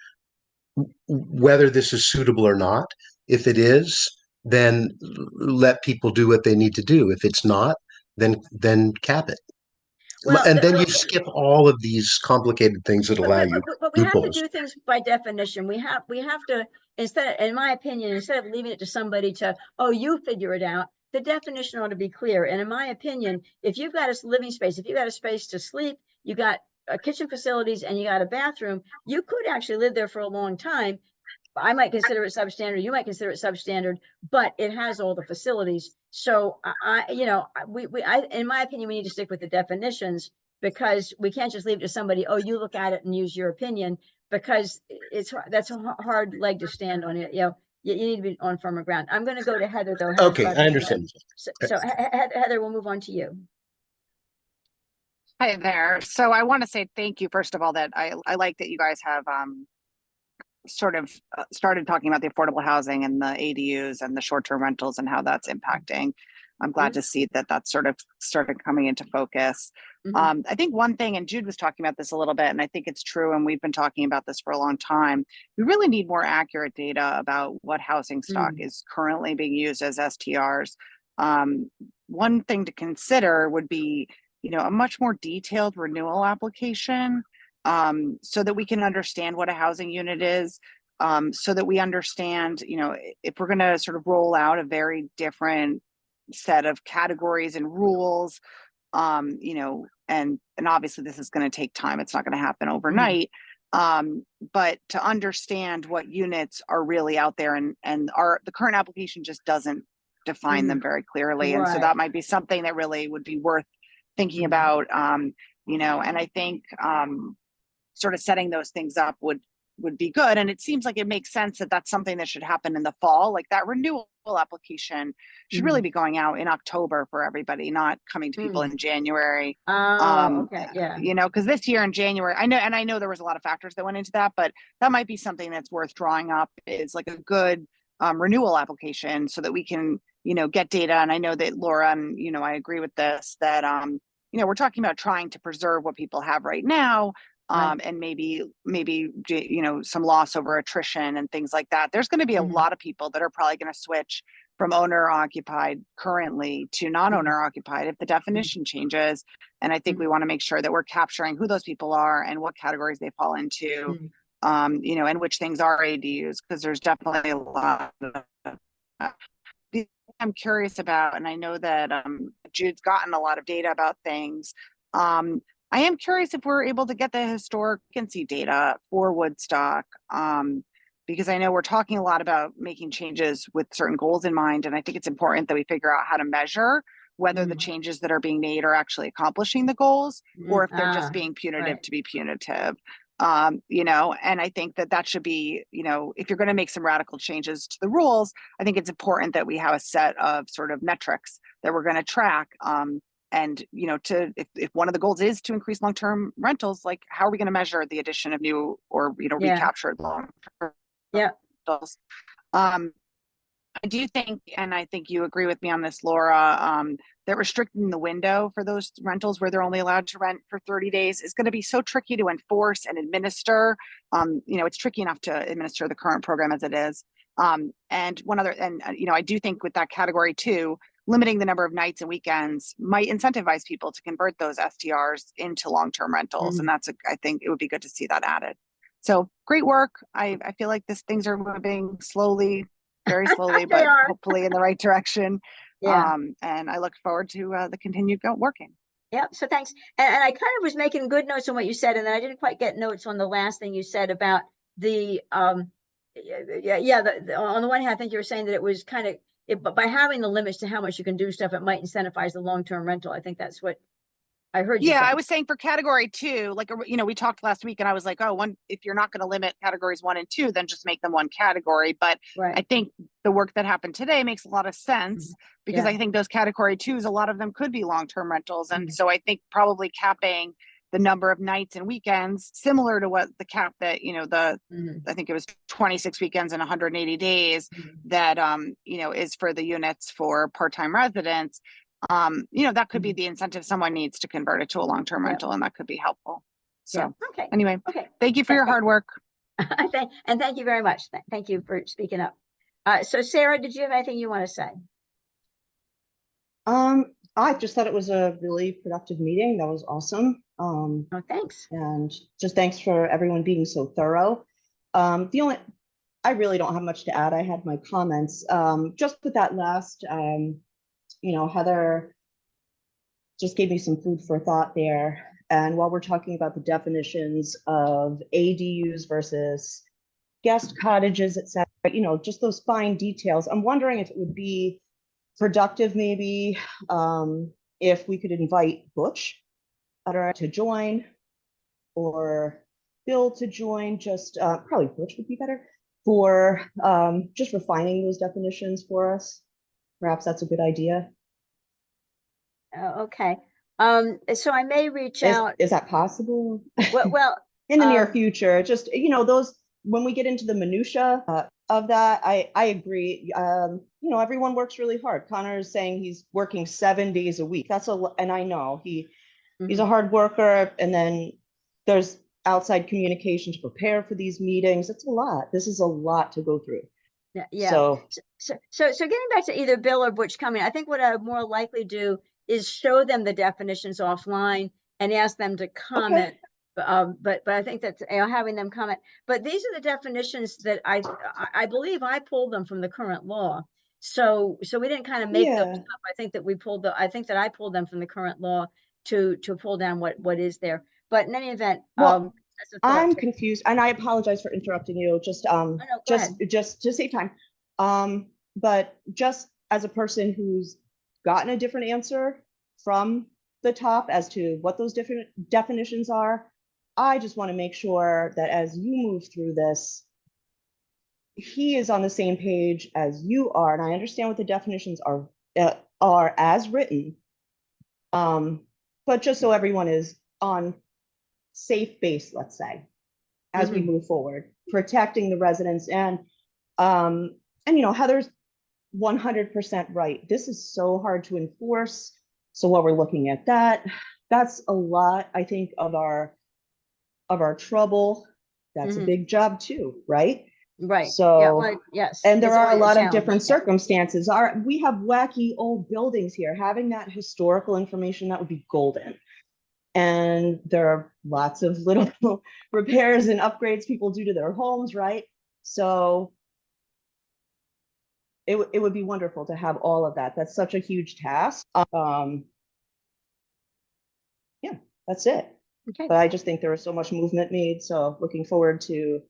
F: whether this is suitable or not? If it is, then let people do what they need to do. If it's not, then cap it.
A: Well,
F: And then you skip all of these complicated things that allow you
A: but we have to
F: loopholes.
A: do things by definition. We have to, in my opinion, instead of leaving it to somebody to, oh, you figure it out, the definition ought to be clear. And in my opinion, if you've got a living space, if you've got a space to sleep, you got kitchen facilities and you got a bathroom, you could actually live there for a long time. I might consider it substandard. You might consider it substandard, but it has all the facilities. So in my opinion, we need to stick with the definitions because we can't just leave it to somebody. Oh, you look at it and use your opinion because that's a hard leg to stand on it. you need to be on firmer ground. I'm gonna go to Heather, though.
F: Okay,
A: Heather's
F: I
A: about to-
F: understand.
A: So Heather, we'll move on to you.
G: Hi there. So I want to say thank you, first of all, that I like that you guys have sort of started talking about the affordable housing and the ADUs and the short-term rentals and how that's impacting. I'm glad to see that that's sort of started coming into focus.
A: Mhm.
G: I think one thing, and Jude was talking about this a little bit, and I think it's true, and we've been talking about this for a long time, we really need more accurate data about what housing stock is currently being used as STRs. One thing to consider would be, you know, a much more detailed renewal application, so that we can understand what a housing unit is, so that we understand, you know, if we're going to sort of roll out a very different set of categories and rules, you know, and obviously this is going to take time. It's not going to happen overnight. But to understand what units are really out there, and the current application just doesn't define them very clearly. And so
A: Right.
G: that might be something that really would be worth thinking about, you know, and I think sort of setting those things up would be good. And it seems like it makes sense that that's something that should happen in the fall. Like that renewal application should really be going out in October for everybody, not coming to people in January.
A: Oh, okay, yeah.
G: You know, because this year in January, I know there was a lot of factors that went into that, but that might be something that's worth drawing up, is like a good renewal application, so that we can, you know, get data. And I know that Laura, and, you know, I agree with this, that, you know, we're talking about trying to preserve what people have right now. And maybe, you know, some loss over attrition and things like that. There's going to be a lot of people that are probably going to switch from owner occupied currently to non-owner occupied if the definition changes. And I think we want to make sure that we're capturing who those people are and what categories they fall into, you know, and which things are ADUs, because there's definitely a lot of I'm curious about, and I know that Jude's gotten a lot of data about things. I am curious if we're able to get the historic vacancy data for Woodstock, because I know we're talking a lot about making changes with certain goals in mind, and I think it's important that we figure out how to measure whether the changes that are being made are actually accomplishing the goals, or if they're just being punitive to be punitive. You know, and I think that should be, you know, if you're going to make some radical changes to the rules, I think it's important that we have a set of sort of metrics that we're going to track. And, you know, if one of the goals is to increase long-term rentals, like how are we going to measure the addition of new or, you know, recaptured long-term rentals? I do think, and I think you agree with me on this, Laura, that restricting the window for those rentals where they're only allowed to rent for 30 days is going to be so tricky to enforce and administer. You know, it's tricky enough to administer the current program as it is. And one other, and you know, I do think with that category too, limiting the number of nights and weekends might incentivize people to convert those STRs into long-term rentals. And I think it would be good to see that added. So great work. I feel like things are moving slowly, very slowly, but hopefully in the right direction. And I look forward to the continued working.
A: Yeah, so thanks. And I kind of was making good notes on what you said, and then I didn't quite get notes on the last thing you said about the on the one hand, I think you were saying that it was kind of, but by having the limits to how much you can do stuff, it might incentivize the long-term rental. I think that's what I heard you say.
G: I was saying for category 2, like, you know, we talked last week and I was like, if you're not going to limit categories 1 and 2, then just make them one category. But I think the work that happened today makes a lot of sense, because I think those category 2s, a lot of them could be long-term rentals. And so I think probably capping the number of nights and weekends, similar to what the cap that, you know, I think it was 26 weekends and 180 days that, you know, is for the units for part-time residents. You know, that could be the incentive someone needs to convert it to a long-term rental, and that could be helpful. So anyway, thank you for your hard work.
A: And thank you very much. Thank you for speaking up. So Sarah, did you have anything you want to say?
H: I just thought it was a really productive meeting. That was awesome.
A: Thanks.
H: And just thanks for everyone being so thorough. I really don't have much to add. I had my comments. Just with that last, you know, Heather just gave me some food for thought there. And while we're talking about the definitions of ADUs versus guest cottages, et cetera, you know, just those fine details, I'm wondering if it would be productive maybe if we could invite Butch to join, or Bill to join, just probably Butch would be better, for just refining those definitions for us. Perhaps that's a good idea.
A: Okay. So I may reach
H: Is,
A: out.
H: is that possible?
A: Well,
H: In the near
A: um,
H: future, just, you know, those, when we get into the minutia of that, I agree. You know, everyone works really hard. Connor is saying he's working 7 days a week. That's and I know he's a hard worker, and then there's outside communication to prepare for these meetings. It's a lot. This is a lot to go through.
A: yeah.
H: So
A: So getting back to either Bill or Butch coming, I think what I would more likely do is show them the definitions offline and ask them to comment. But I think that, you know, having them comment, but these are the definitions that I believe I pulled them from the current law. So we didn't kind of make those
H: yeah.
A: up. I think that I think that I pulled them from the current law to pull down what is there. But in any event,
H: Well,
A: that's a thought.
H: I'm confused, and I apologize for interrupting you. Just
A: Oh, no, go ahead.
H: just to save time. But just as a person who's gotten a different answer from the top as to what those different definitions are, I just want to make sure that as you move through this, he is on the same page as you are, and I understand what the definitions are as written. But just so everyone is on safe base, let's say, as we move forward, protecting the residents. And you know, Heather's 100% right. This is so hard to enforce. So while we're looking at that, that's a lot, I think, of our trouble. That's a big job too, right?
A: Right. Yeah,
H: So,
A: well, yes.
H: and there
A: it's
H: are a
A: always
H: lot of
A: challenge,
H: different
A: yeah.
H: circumstances. We have wacky old buildings here. Having that historical information, that would be golden. And there are lots of little repairs and upgrades people do to their homes, right? So it would be wonderful to have all of that. That's such a huge task. Yeah, that's it.
A: Okay.
H: But I just think there was so much movement made. So looking forward to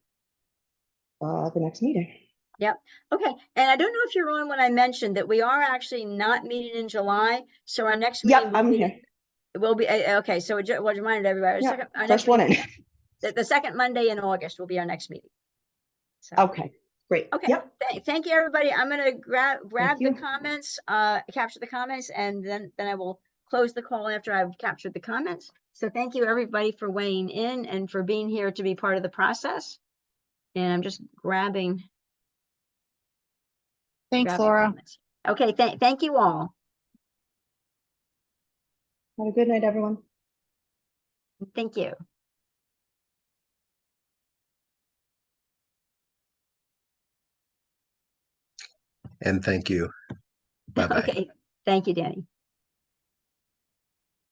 H: the next meeting.
A: Yep. Okay. And I don't know if you're on when I mentioned that we are actually not meeting in July. So our next meeting
H: Yep, I'm here.
A: will be, okay. So what reminded everybody,
H: Yeah,
A: our
H: first
A: next
H: one in.
A: meeting, the second Monday in August will be our next meeting. So,
H: Okay, great.
A: okay.
H: Yep.
A: Thank you, everybody. I'm going to grab the
H: you.
A: comments, capture the comments, and then I will close the call after I've captured the comments. So thank you, everybody, for weighing in and for being here to be part of the process. And I'm just grabbing.
G: Thanks,
A: grabbing
G: Laura.
A: comments. Okay, thank you all.
H: Have a good night, everyone.
A: Thank you.
F: And thank you. Bye-bye.
A: Okay, thank you, Danny.